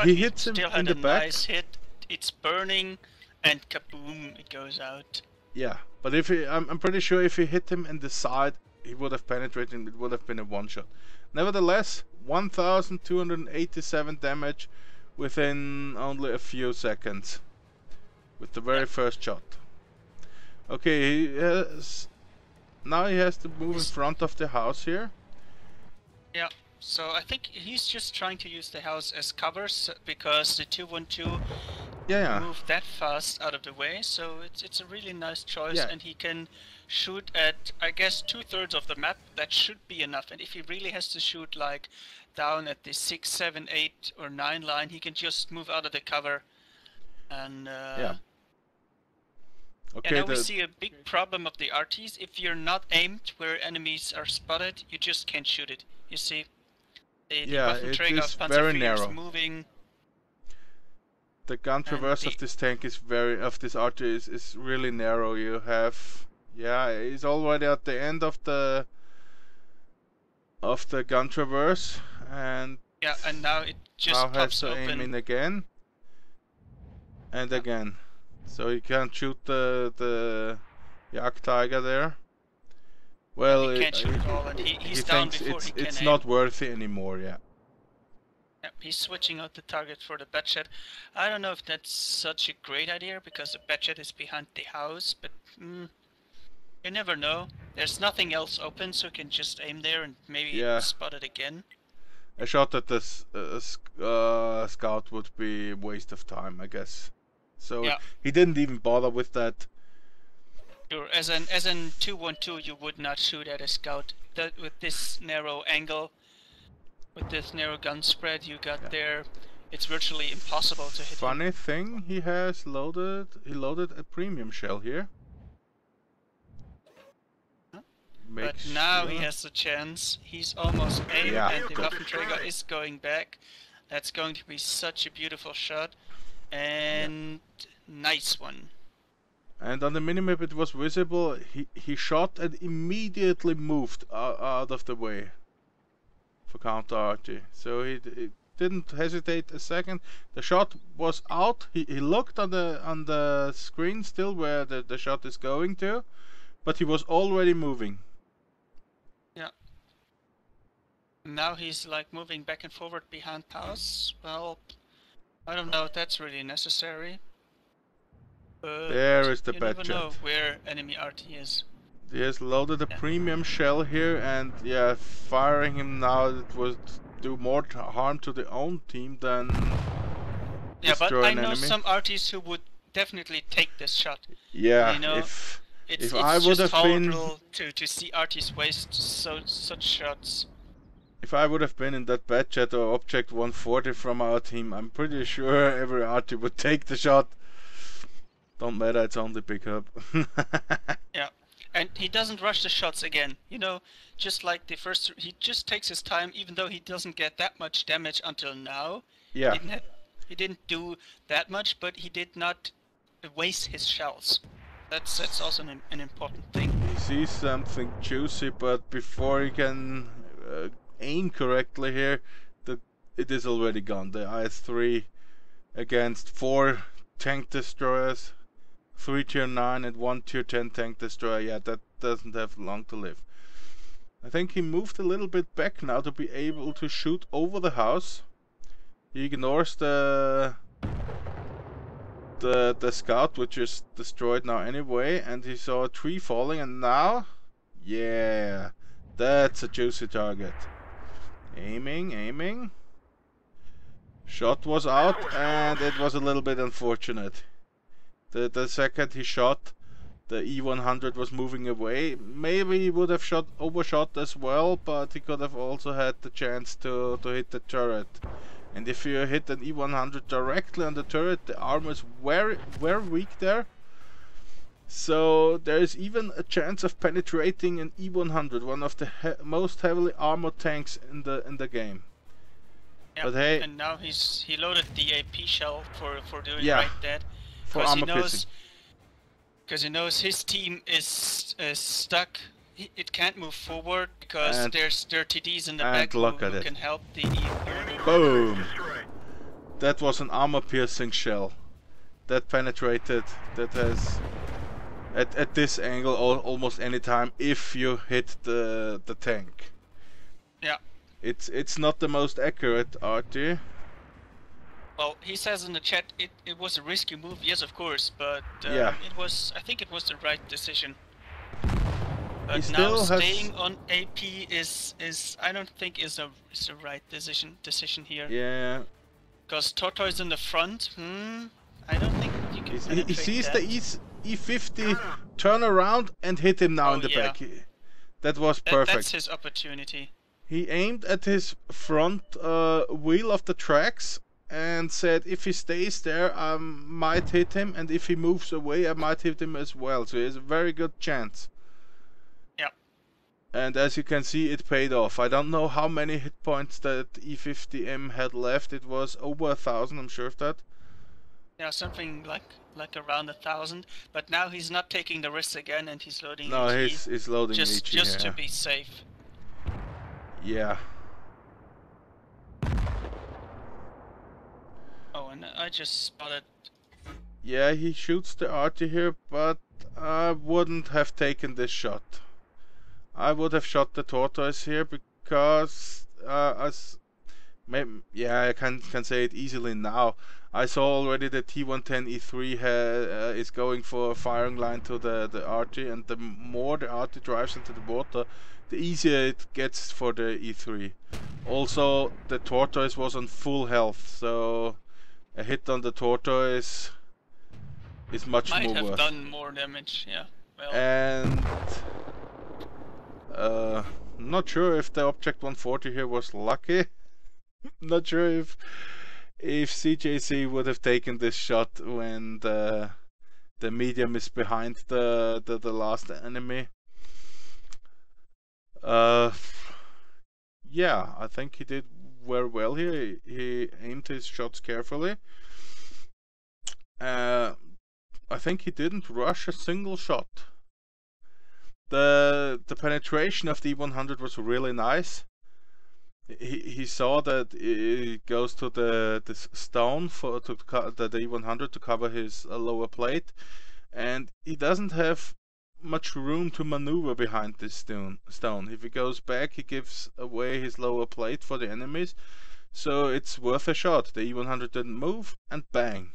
He hits him in the back. Nice hit. It's burning, and kaboom! It goes out. Yeah, but if I'm pretty sure if he hit him in the side, he would have penetrated. And it would have been a one-shot. Nevertheless, 1,287 damage within only a few seconds with the very first shot. Okay, now he has to move in front of the house here. Yeah, so I think he's just trying to use the house as covers because the 212 moved that fast out of the way, so it's a really nice choice, and he can shoot at, I guess, 2/3 of the map. That should be enough, and if he really has to shoot like down at the 6, 7, 8 or 9 line, he can just move out of the cover and okay, and now we see a big problem of the RTs. If you're not aimed where enemies are spotted, you just can't shoot it. You see, the it is very narrow. Moving. The gun traverse of this tank is this RT is really narrow. You have, he's already at the end of the gun traverse, and and now it just now pops has to open. aim in again and again, so he can't shoot the Yak Tiger there. Well, he can't shoot at all, and he's down before he can it's aim. not worthy anymore. He's switching out the target for the Batchet. I don't know if that's such a great idea because the Batchet is behind the house, but you never know. There's nothing else open, so you can just aim there and maybe spot it again. A shot at this scout would be a waste of time, I guess. So he didn't even bother with that. Sure, as in 212, you would not shoot at a scout with this narrow angle. With this narrow gun spread you got there, it's virtually impossible to hit Funny thing, he loaded a premium shell here. But now he has the chance. He's almost aimed, and the Waffenträger is going back. That's going to be such a beautiful shot, and nice one. And on the minimap it was visible. He shot and immediately moved out of the way for counter RT. So he didn't hesitate a second. The shot was out. He looked on the screen still where the shot is going to, but he was already moving. Yeah. Now he's like moving back and forward behind house. Well, I don't know if that's really necessary. There is the bad jet. You never know where enemy RT is. He has loaded a premium shell here, and firing him now, it would do more harm to the own team than but I know enemy. some RTs who would definitely take this shot. Yeah, you know, if I would have been to see RTs waste such shots. If I would have been in that bad jet or object 140 from our team, I'm pretty sure every RT would take the shot. Don't matter, it's only BigHub. Yeah, and he doesn't rush the shots again. You know, just like the first, he just takes his time, even though he doesn't get that much damage until now. Yeah. He didn't do that much, but he did not waste his shells. That's also an important thing. He sees something juicy, but before he can aim correctly here, it is already gone. The IS-3 against 4 tank destroyers, 3 tier 9 and 1 tier 10 tank destroyer. Yeah, that doesn't have long to live. I think he moved a little bit back now to be able to shoot over the house. He ignores the scout, which is destroyed now anyway, and he saw a tree falling, and now, yeah, that's a juicy target. Aiming. Shot was out, and it was a little bit unfortunate. The second he shot, the E100 was moving away. Maybe he would have overshot as well, but he could have also had the chance to hit the turret. And if you hit an E100 directly on the turret, the armor is very, very weak there. So there is even a chance of penetrating an E100, one of the most heavily armored tanks in the game. Yeah, but hey, and now he loaded the AP shell for doing yeah, right that, for because armor piercing. Because he knows his team is stuck. It can't move forward because And there are TDs in the back who can help the E100. Boom! That was an armor piercing shell that penetrated. That has at this angle almost any time if you hit the tank. Yeah. It's not the most accurate, RT. Well, he says in the chat it was a risky move. Yes, of course, but yeah, I think it was the right decision. But he now still staying on AP is I don't think is the right decision here. Yeah. Because Tortoise in the front, I don't think you can penetrate he sees that. the E50 turn around and hit him now in the back. That was perfect. That's his opportunity. He aimed at his front wheel of the tracks and said if he stays there I might hit him, and if he moves away I might hit him as well. So he has a very good chance. Yeah. And as you can see, it paid off. I don't know how many hit points that E50M had left. It was over 1,000, I'm sure of that. Yeah, something like around 1,000. But now he's not taking the risk again, and he's loading. No, HE he's loading HE. Just to be safe. Yeah. Oh, and I just spotted. Yeah, he shoots the arty here, but I wouldn't have taken this shot. I would have shot the tortoise here because I can say it easily now. I saw already the T110E3 is going for a firing line to the arty, and the more the arty drives into the water, the easier it gets for the E3. Also, the tortoise was on full health, so a hit on the tortoise is much more worth. Might have done more damage, yeah. Well. And not sure if the Object 140 here was lucky. Not sure if cjacey would have taken this shot when the medium is behind the last enemy. Yeah, I think he did very well here. He aimed his shots carefully. I think he didn't rush a single shot. The penetration of the E100 was really nice. He saw that it goes to the stone for the E100 to cover his lower plate, and he doesn't have much room to maneuver behind this stone. If he goes back, he gives away his lower plate for the enemies, so it's worth a shot. The E100 didn't move, and bang.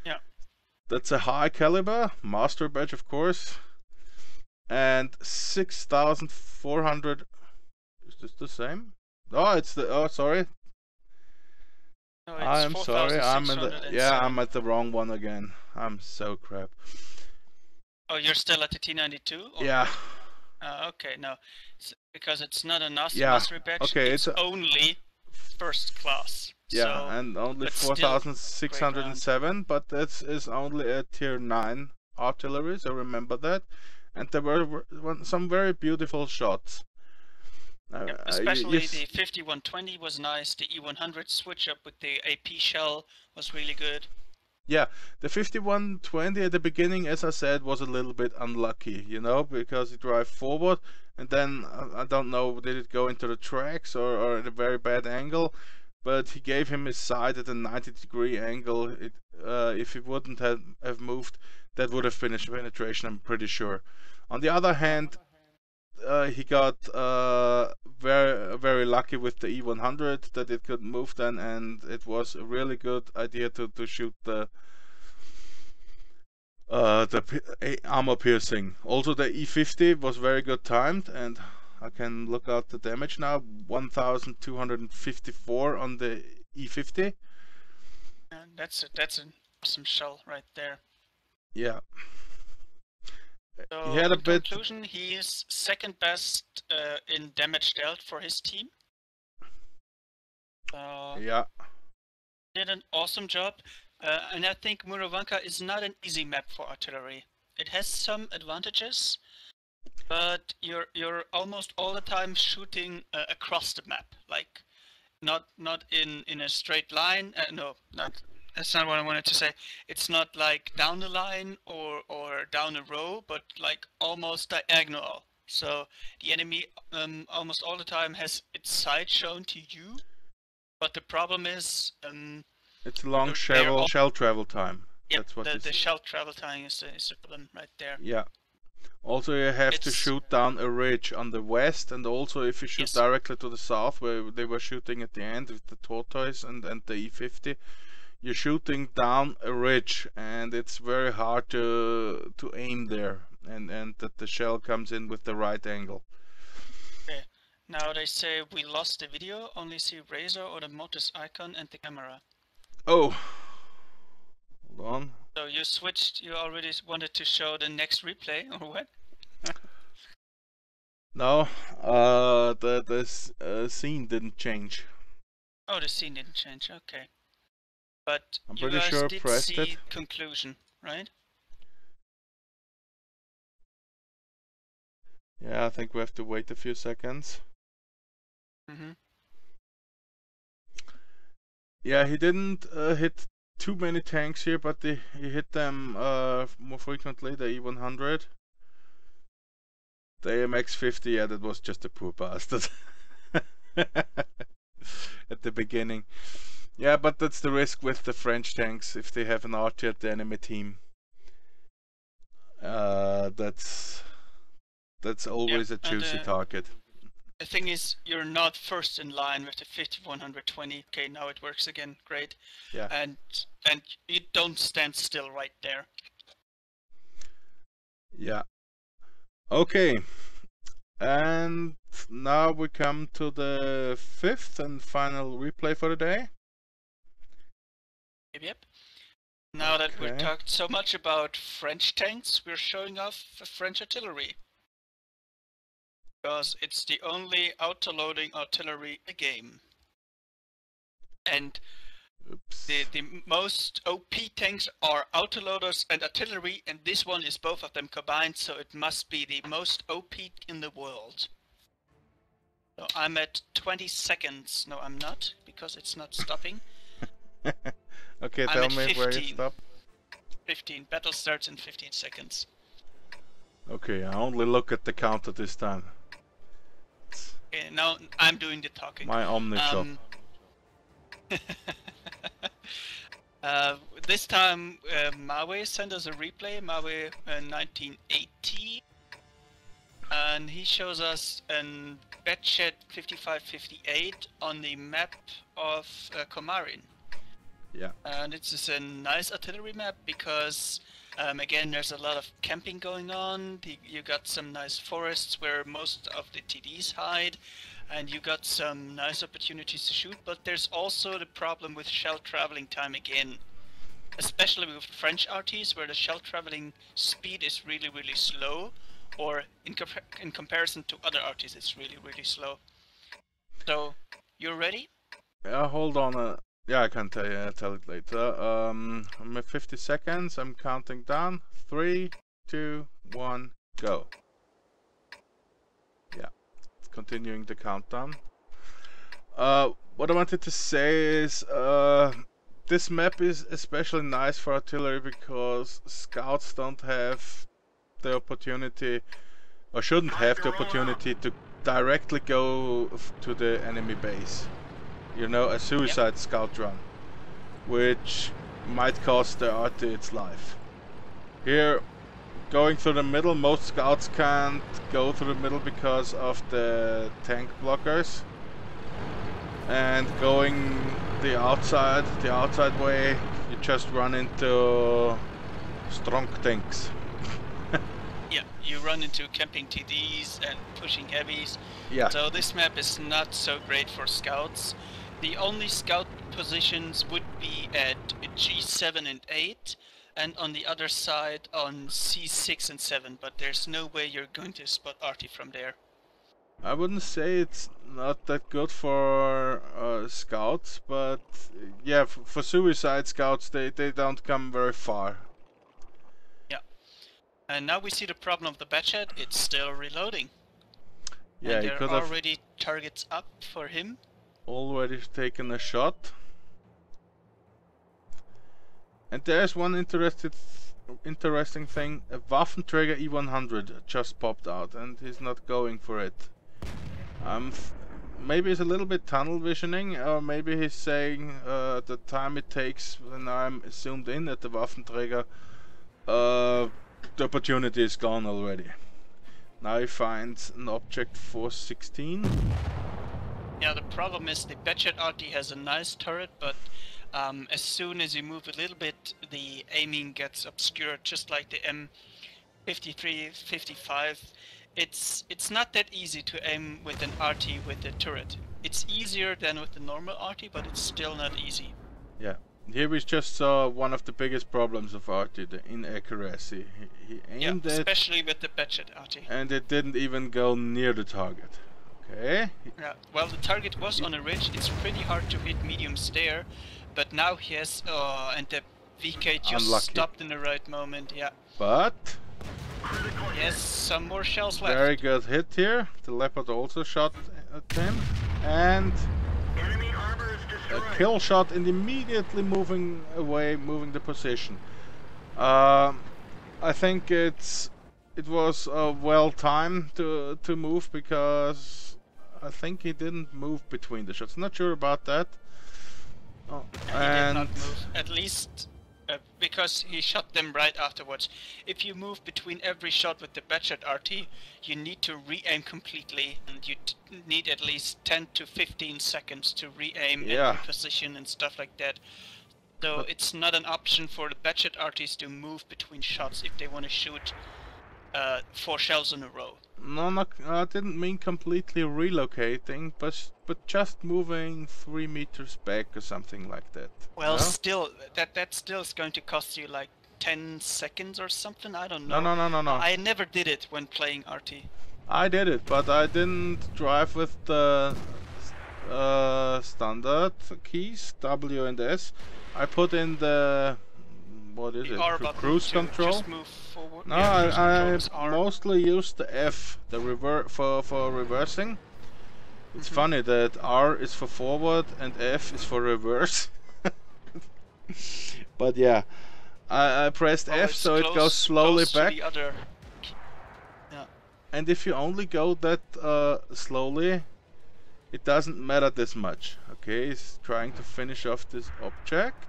Yeah. That's a high caliber, master badge of course, and 6,400. Is this the same? Oh, it's the. Oh, sorry. No, it's I'm sorry. I'm at the wrong one again. I'm so crap. Oh, you're still at the T92? Or? Yeah. Okay, no, because it's not a mastery badge. Okay, it's only first class. Yeah, so, and only 4,607, but that is only a tier 9 artillery, so remember that. And there were some very beautiful shots. Especially the 5120 was nice. The E100 switch up with the AP shell was really good. Yeah, the 5120 at the beginning, as I said, was a little bit unlucky, you know, because it drive forward, and then I don't know, did it go into the tracks or at a very bad angle? But he gave him his side at a 90-degree angle. If he wouldn't have moved, that would have finished penetration, I'm pretty sure. On the other hand, he got very lucky with the E100 that it could move then, and it was a really good idea to shoot the armor piercing. Also, the E50 was very good timed, and I can look out the damage now. 1,254 on the E50. That's an awesome shell right there. Yeah. So he had a in conclusion, he is second best in damage dealt for his team. Yeah. Did an awesome job, and I think Murovanka is not an easy map for artillery. it has some advantages, but you're almost all the time shooting across the map, like not in a straight line. No, that's not what I wanted to say. It's not like down the line or down a row, but like almost diagonal. So the enemy almost all the time has its side shown to you, but the problem is it's a long shell travel time. Yep, that's what the shell travel time is the problem right there. Yeah. Also, you have to shoot down a ridge on the west, and also if you shoot directly to the south, where they were shooting at the end with the tortoise and the E50, you're shooting down a ridge, and it's very hard to aim there, and that the shell comes in with the right angle. Okay. Now they say we lost the video, only see Razor or the Mortis icon and the camera. Oh, hold on. So you switched, you already wanted to show the next replay, or what? No, the scene didn't change. Oh, the scene didn't change, okay. But I'm you pretty guys sure did pressed see it. conclusion, right? Yeah, I think we have to wait a few seconds. Mm-hmm. Yeah, he didn't hit too many tanks here, but he hit them more frequently, the E100. The AMX-50, yeah, that was just a poor bastard. At the beginning. Yeah, but that's the risk with the French tanks, if they have an archer at the enemy team. That's always a juicy target. The thing is, you're not first in line with the 5120. Okay, now it works again, great. Yeah. And you don't stand still right there. Yeah. Okay. And now we come to the 5th and final replay for the day. Yep. Now that we've talked so much about French tanks, we're showing off French artillery. Because it's the only auto-loading artillery in the game. And the most OP tanks are autoloaders and artillery, and this one is both of them combined, so it must be the most OP in the world. So I'm at 20 seconds. No, I'm not, because it's not stopping. Okay, tell me where you stop. 15. Battle starts in 15 seconds. Okay, I only look at the counter this time. Okay, now I'm doing the talking. My Omni-shot. This time Maui sent us a replay, Maui 1980, and he shows us an Batchet 5558 on the map of Komarin. Yeah. And it's a nice artillery map because again, there's a lot of camping going on. You got some nice forests where most of the TDs hide, and you got some nice opportunities to shoot, but there's also the problem with shell traveling time again. Especially with French RTs, where the shell traveling speed is really, really slow, or in comparison to other RTs, it's really, really slow. So, you ready? Yeah, hold on. Yeah, I can tell it later. I'm at 50 seconds. I'm counting down. 3, 2, 1, go. Yeah, it's continuing the countdown. What I wanted to say is this map is especially nice for artillery because scouts don't have the opportunity, or shouldn't have the opportunity, to directly go to the enemy base. You know, a suicide scout run, which might cost the RT its life. Here, going through the middle, most scouts can't go through the middle because of the tank blockers. And going the outside way, you just run into strong tanks. Yeah, you run into camping TDs and pushing heavies. Yeah. So this map is not so great for scouts. The only scout positions would be at G7 and 8, and on the other side on C6 and 7, but there's no way you're going to spot Arty from there. I wouldn't say it's not that good for scouts, but yeah, for suicide scouts they don't come very far. Yeah. And now we see the problem of the batchet. It's still reloading. Yeah, and he there could are have already targets up for him. already taken a shot. And there's one interesting thing. A Waffenträger E100 just popped out, and he's not going for it. Maybe it's a little bit tunnel visioning, or maybe he's saying the time it takes when I'm zoomed in at the Waffenträger, the opportunity is gone already. Now he finds an object 416. Yeah, the problem is the batchet RT has a nice turret, but as soon as you move a little bit, the aiming gets obscured, just like the M53, 55. It's not that easy to aim with an RT with the turret. It's easier than with the normal RT, but it's still not easy. Yeah, here we just saw one of the biggest problems of RT, the inaccuracy. He aimed it, especially with the batchet RT. and it didn't even go near the target. Okay. Yeah, well, the target was on a ridge. It's pretty hard to hit medium stair, but now he has, and the VK just stopped in the right moment, yeah. But yes, some more shells left. Very good hit here. The Leopard also shot at him, and Enemy armor is destroyed. a kill shot, and immediately moving away, moving the position. I think it was well timed to move, because I think he didn't move between the shots. Not sure about that. Oh, He did not move, at least because he shot them right afterwards. If you move between every shot with the batchet RT, you need to re-aim completely, and you need at least 10 to 15 seconds to re-aim and reposition and stuff like that. So but it's not an option for the batchet RTs to move between shots if they want to shoot 4 shells in a row. No, I didn't mean completely relocating, but just moving 3 meters back or something like that. Well, still, that still is going to cost you like 10 seconds or something. I don't know. No. I never did it when playing RT. I did it, but I didn't drive with the standard keys W and S. I put in the cruise control. Just move forward. No, yeah, I mostly use the F, the for reversing. It's funny that R is for forward and F is for reverse. But yeah, I pressed F, so it goes slowly back. To the other. Yeah. And if you only go that slowly, it doesn't matter this much. Okay, he's trying to finish off this object.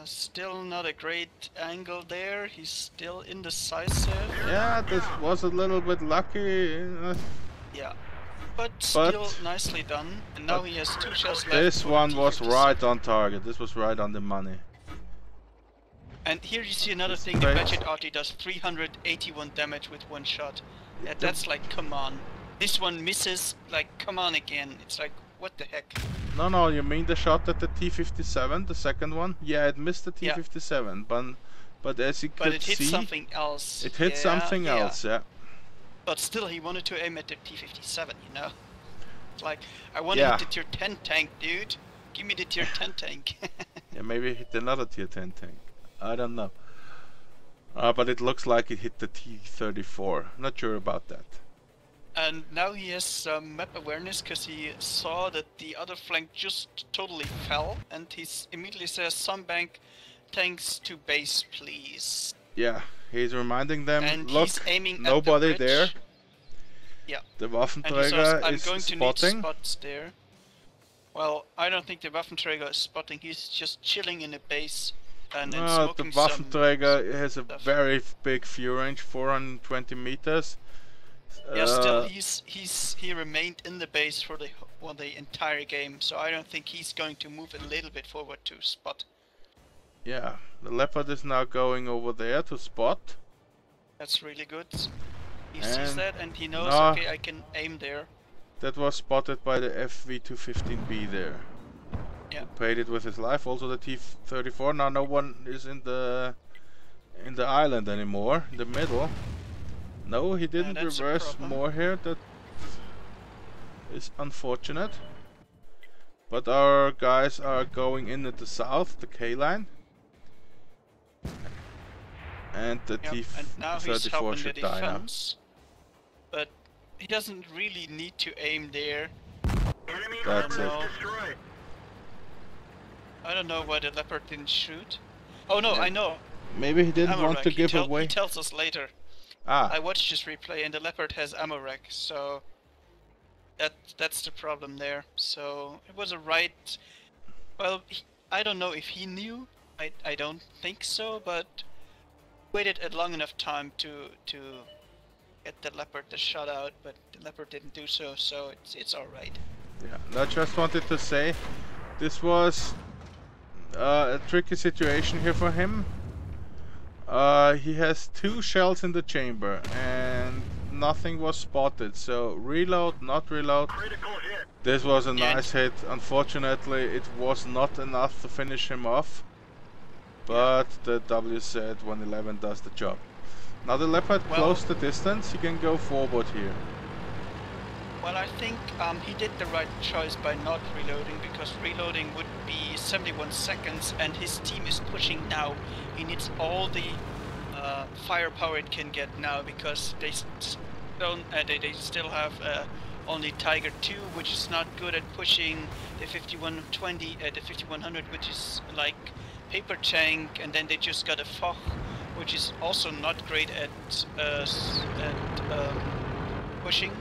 Still not a great angle there. He's still indecisive. Yeah, this was a little bit lucky. Yeah, but still nicely done. And now he has 2 shells left. This one was right on target. This was right on the money. And here you see another thing. The batchet RT does 381 damage with 1 shot. Yeah, that's like, come on. This one misses, like, come on again. It's like, what the heck? No, you mean the shot at the T-57, the second one? Yeah, it missed the T-57, but as you could see... But it hit something else. It hit something else, yeah. But still, he wanted to aim at the T-57, you know? It's like, I want to hit the Tier 10 tank, dude. Give me the Tier 10 tank. Yeah, maybe it hit another Tier 10 tank. I don't know. But it looks like it hit the T-34. Not sure about that. And now he has some map awareness, because he saw that the other flank just totally fell, and he immediately says, "Some bank tanks to base, please." Yeah, he's reminding them, and look, he's aiming nobody at the there. Yeah. The Waffenträger I'm is going to spotting. need spots there. Well, I don't think the Waffenträger is spotting, he's just chilling in a base and smoking the Waffenträger has a very big view range, 420 meters. Yeah, still he remained in the base for the entire game, so I don't think he's going to move a little bit forward to spot. Yeah, the Leopard is now going over there to spot. That's really good. He sees that and he knows, okay, I can aim there. That was spotted by the FV215B there. Yeah. Who paid it with his life. Also the T-34. Now no one is in the island anymore, in the middle. No, he didn't reverse more here. That is unfortunate. But our guys are going in at the south, the K line. and the and now he's T-34 helping the should die now. defense, but he doesn't really need to aim there. That's it. I don't know why the Leopard didn't shoot. Oh no, I know. Maybe he didn't want to give away. He tells us later. I watched his replay and the Leopard has ammo rack, so that's the problem there. So it was a right. Well, I don't know if he knew. I don't think so, but waited a long enough time to get the Leopard the shutout, but the Leopard didn't do so, so it's all right. Yeah, I just wanted to say this was a tricky situation here for him. He has 2 shells in the chamber and nothing was spotted, so reload, not reload. This was a nice hit. Unfortunately, it was not enough to finish him off, but the WZ 111 does the job. Now the Leopard closed the distance, he can go forward here. Well, I think he did the right choice by not reloading, because reloading would be 71 seconds and his team is pushing now. He needs all the firepower it can get now, because they still have only Tiger 2, which is not good at pushing the 5120, the 5100, which is like paper tank, and then they just got a Foch, which is also not great at pushing.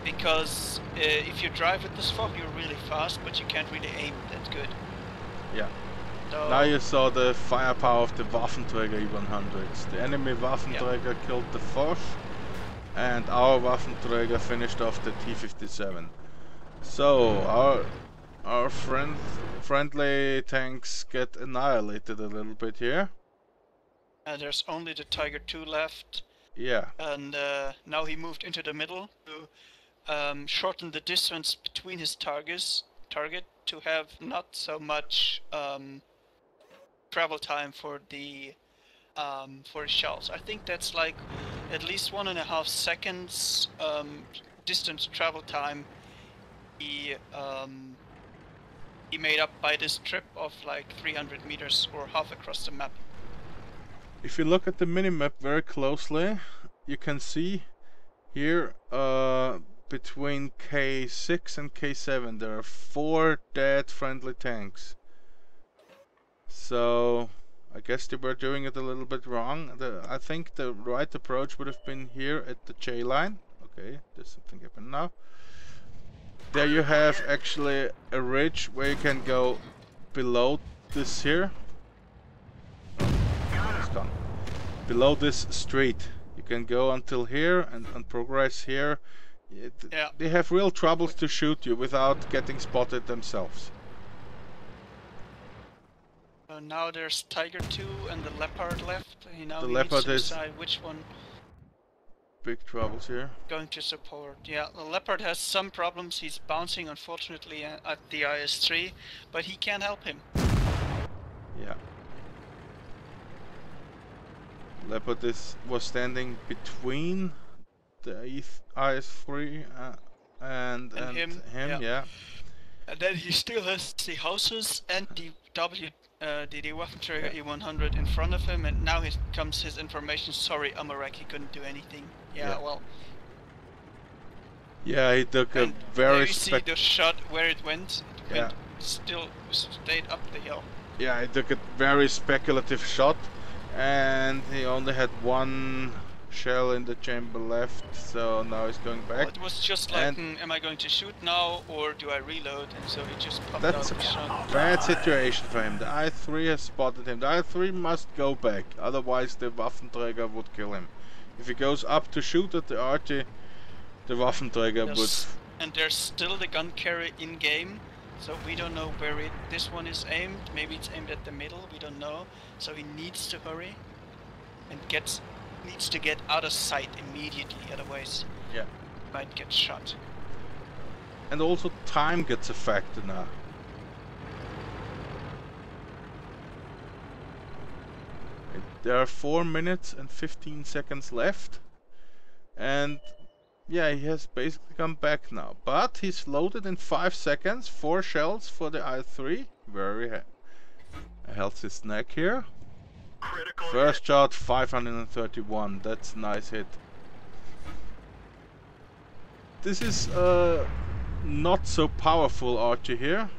Because if you drive with this Foch, you're really fast, but you can't really aim that good. Yeah. So now you saw the firepower of the Waffenträger E100s. The enemy Waffenträger killed the Foch, and our Waffenträger finished off the T-57. So our friendly tanks get annihilated a little bit here. There's only the Tiger 2 left. Yeah. And now he moved into the middle to shorten the distance between his target to have not so much travel time for the shells. I think that's like at least 1.5 seconds distance travel time he made up by this trip of like 300 meters or half across the map. If you look at the minimap very closely, you can see here between K6 and K7 there are 4 dead friendly tanks. So I guess they were doing it a little bit wrong. I think the right approach would have been here at the J line. Okay, there's something happening now. There you have actually a ridge where you can go below this here. It's gone. Below this street. You can go until here and progress here. They have real troubles to shoot you without getting spotted themselves. Now there's Tiger 2 and the Leopard left. The Leopard is decide which one. Big troubles here. Going to support. Yeah, the Leopard has some problems. He's bouncing, unfortunately, at the IS-3, but he can't help him. Yeah. Leopard was standing between the IS-3 and him, yeah. And then he still has the houses and the the Waffenträger E100 in front of him, and now comes his information. Sorry, Amarak, he couldn't do anything. Yeah, well. Yeah, he took a very. You see the shot where it went. Still stayed up the hill. Yeah, he took a very speculative shot, and he only had 1 shell in the chamber left, so now he's going back. Well, it was just like, am I going to shoot now or do I reload? And so he just popped out the shot. That's a bad situation for him. The I-3 has spotted him. The I-3 must go back, otherwise the Waffenträger would kill him. If he goes up to shoot at the RT, the Waffenträger would... And there's still the gun carrier in game, so we don't know where this one is aimed. Maybe it's aimed at the middle, we don't know. So he needs to hurry and needs to get out of sight immediately, otherwise he might get shot. And also time gets affected now. There are 4 minutes and 15 seconds left, and yeah, he has basically come back now. But he's loaded in 5 seconds, 4 shells for the I-3. Very healthy snack here. First shot 531. That's a nice hit. This is not so powerful archer here.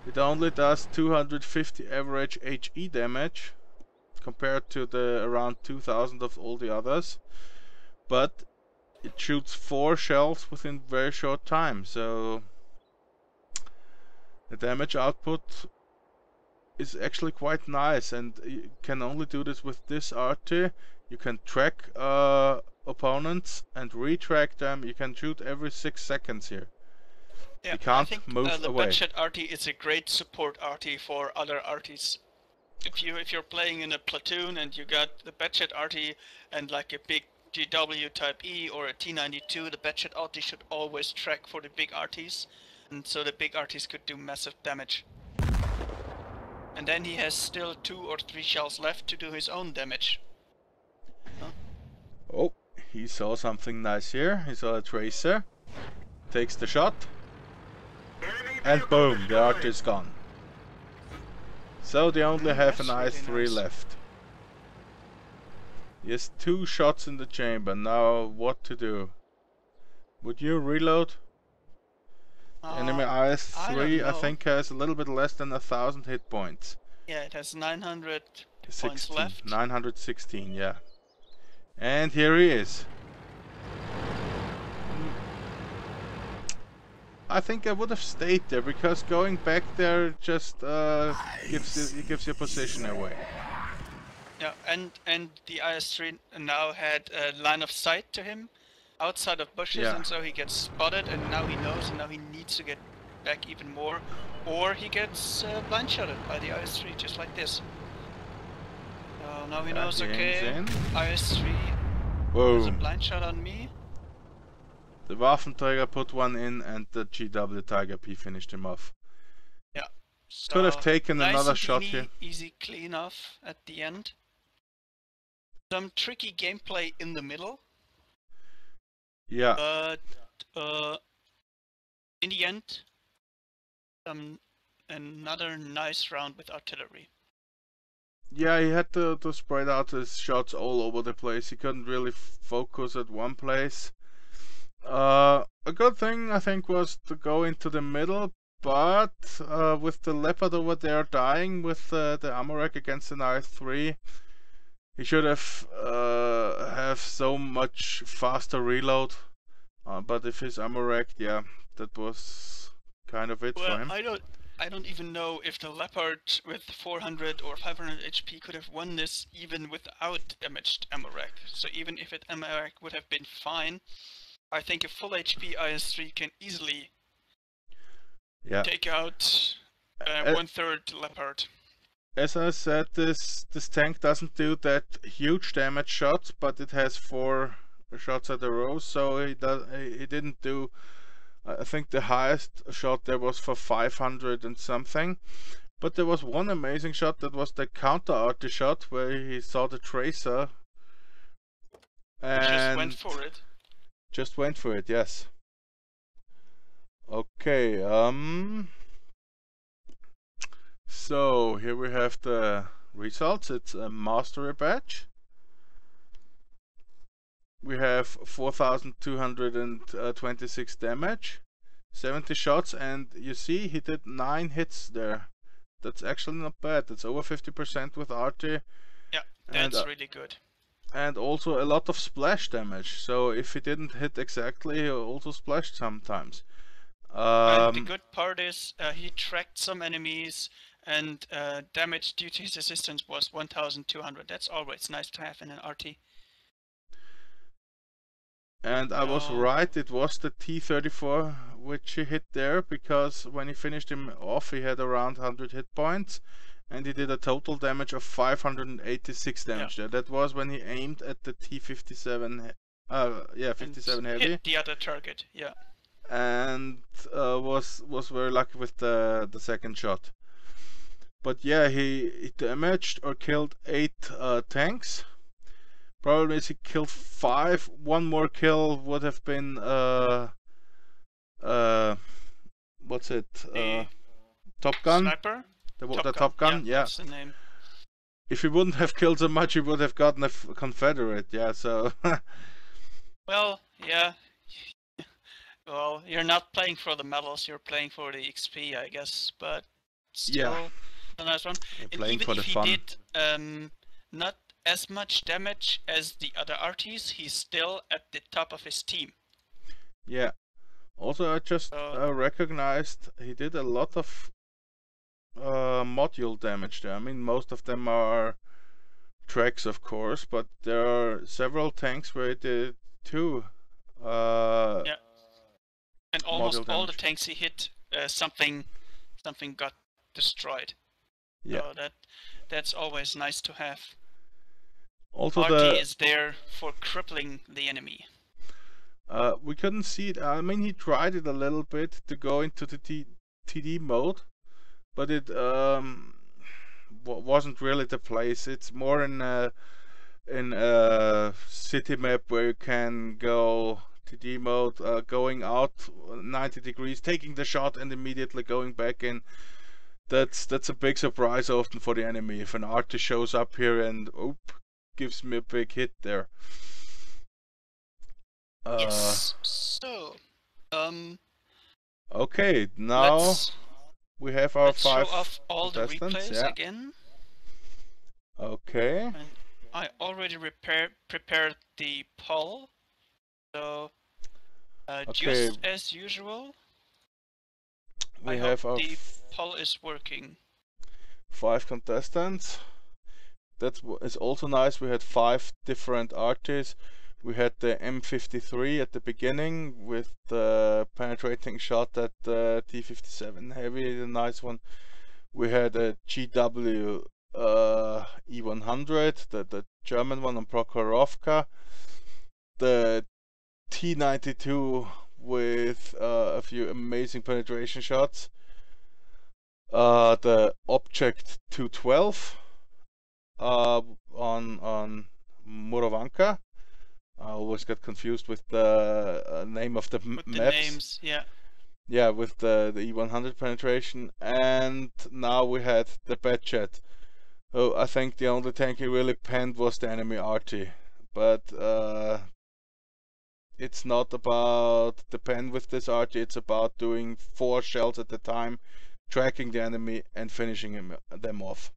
It only does 250 average HE damage compared to the around 2000 of all the others, but it shoots 4 shells within very short time, so the damage output is actually quite nice, and you can only do this with this arty. You can track opponents and retrack them. You can shoot every 6 seconds here. Yeah, you can't I think, move the away. budget arty is a great support arty for other arties. If you're playing in a platoon and you got the budget arty and like a big GW type E or a T92, the budget arty should always track for the big arties, and so the big arties could do massive damage. And then he has still 2 or 3 shells left to do his own damage. Huh? Oh, he saw something nice here. He saw a tracer. Takes the shot. And boom, the archer is gone. So they only have an IS-3 really nice. left. He has 2 shots in the chamber. Now what to do? Would you reload? Enemy IS-3 I think has a little bit less than 1000 hit points. Yeah, it has 900 points left. 916, yeah. And here he is. I think I would have stayed there, because going back there just gives your position away. Yeah, and the IS-3 now had a line of sight to him outside of bushes, Yeah. and so he gets spotted, and now he knows, and now he needs to get back even more, or he gets blind shotted by the IS-3 just like this. Now he knows, okay, IS-3 has a blind shot on me. The Waffenträger put one in, and the GW Tiger P finished him off. Yeah. So could have taken nice another and shot cleany, here. Easy clean off at the end. Some tricky gameplay in the middle. Yeah. But in the end, another nice round with artillery. Yeah, he had to spread out his shots all over the place. He couldn't really focus at one place. A good thing, I think, was to go into the middle, but with the Leopard over there dying with the ammo rack against an IS-3, he should have so much faster reload. But if his ammo rack, yeah, that was kind of it for him. I don't even know if the Leopard with 400 or 500 HP could have won this even without damaged ammo rack. So even if ammo rack would have been fine, I think a full HP IS-3 can easily take out 1/3 Leopard. As I said, this tank doesn't do that huge damage shots, but it has 4 shots at a row, so he didn't do. I think the highest shot there was for 500 and something. But there was one amazing shot, that was the counter arty shot, where he saw the tracer and just went for it. Just went for it, yes. Okay, so here we have the results. It's a mastery badge. We have 4,226 damage, 70 shots, and you see he did 9 hits there. That's actually not bad. That's over 50% with arty. Yeah, that's really good. And also a lot of splash damage. So if he didn't hit exactly, he also splashed sometimes. And the good part is he tracked some enemies, and damage due to his assistance was 1,200. That's always nice to have in an arty. And I was right, it was the T-34 which he hit there, because when he finished him off he had around 100 hit points, and he did a total damage of 586 damage there. That was when he aimed at the T-57, 57 heavy. Hit the other target, yeah. And was very lucky with the second shot. But yeah, he damaged or killed 8 tanks. Problem is he killed 5. One more kill would have been what's it? Top Gun. Sniper. The Top Gun. Yeah. That's the name. if he wouldn't have killed so much, he would have gotten a Confederate. Yeah, so. Well, yeah. Well, you're not playing for the medals, you're playing for the XP, I guess, but still a nice one. You're And playing even for the if he fun. did not as much damage as the other RTs, he's still at the top of his team. Yeah. Also, I just recognized he did a lot of module damage there. I mean, most of them are tracks, of course, but there are several tanks where it did too. Yeah. And almost all the tanks he hit, something got destroyed. Yeah. So that's always nice to have. Also, RT is there for crippling the enemy. We couldn't see it. I mean, he tried it a little bit to go into the TD mode, but it wasn't really the place. It's more in a city map where you can go TD mode, going out 90 degrees, taking the shot, and immediately going back in. That's a big surprise often for the enemy if an artist shows up here and gives me a big hit there. Yes. So, okay, now we have our let's 5 show off all the contestants. replays again. Okay. And I already prepared the poll, so just as usual. We have our the poll is working. 5 contestants. That is also nice. We had 5 different artists. We had the M53 at the beginning with the penetrating shot at the T57 heavy, the nice one. We had a GW E100, the German one on Prokhorovka. The T92 with a few amazing penetration shots. The Object 212 on Murovanka. I always get confused with the name of the maps. The names, yeah. Yeah, with the E100 penetration, and now we had the Batchat. Oh, I think the only tank he really penned was the enemy RT, but it's not about the pen with this RT. It's about doing 4 shells at a time, tracking the enemy and finishing them off.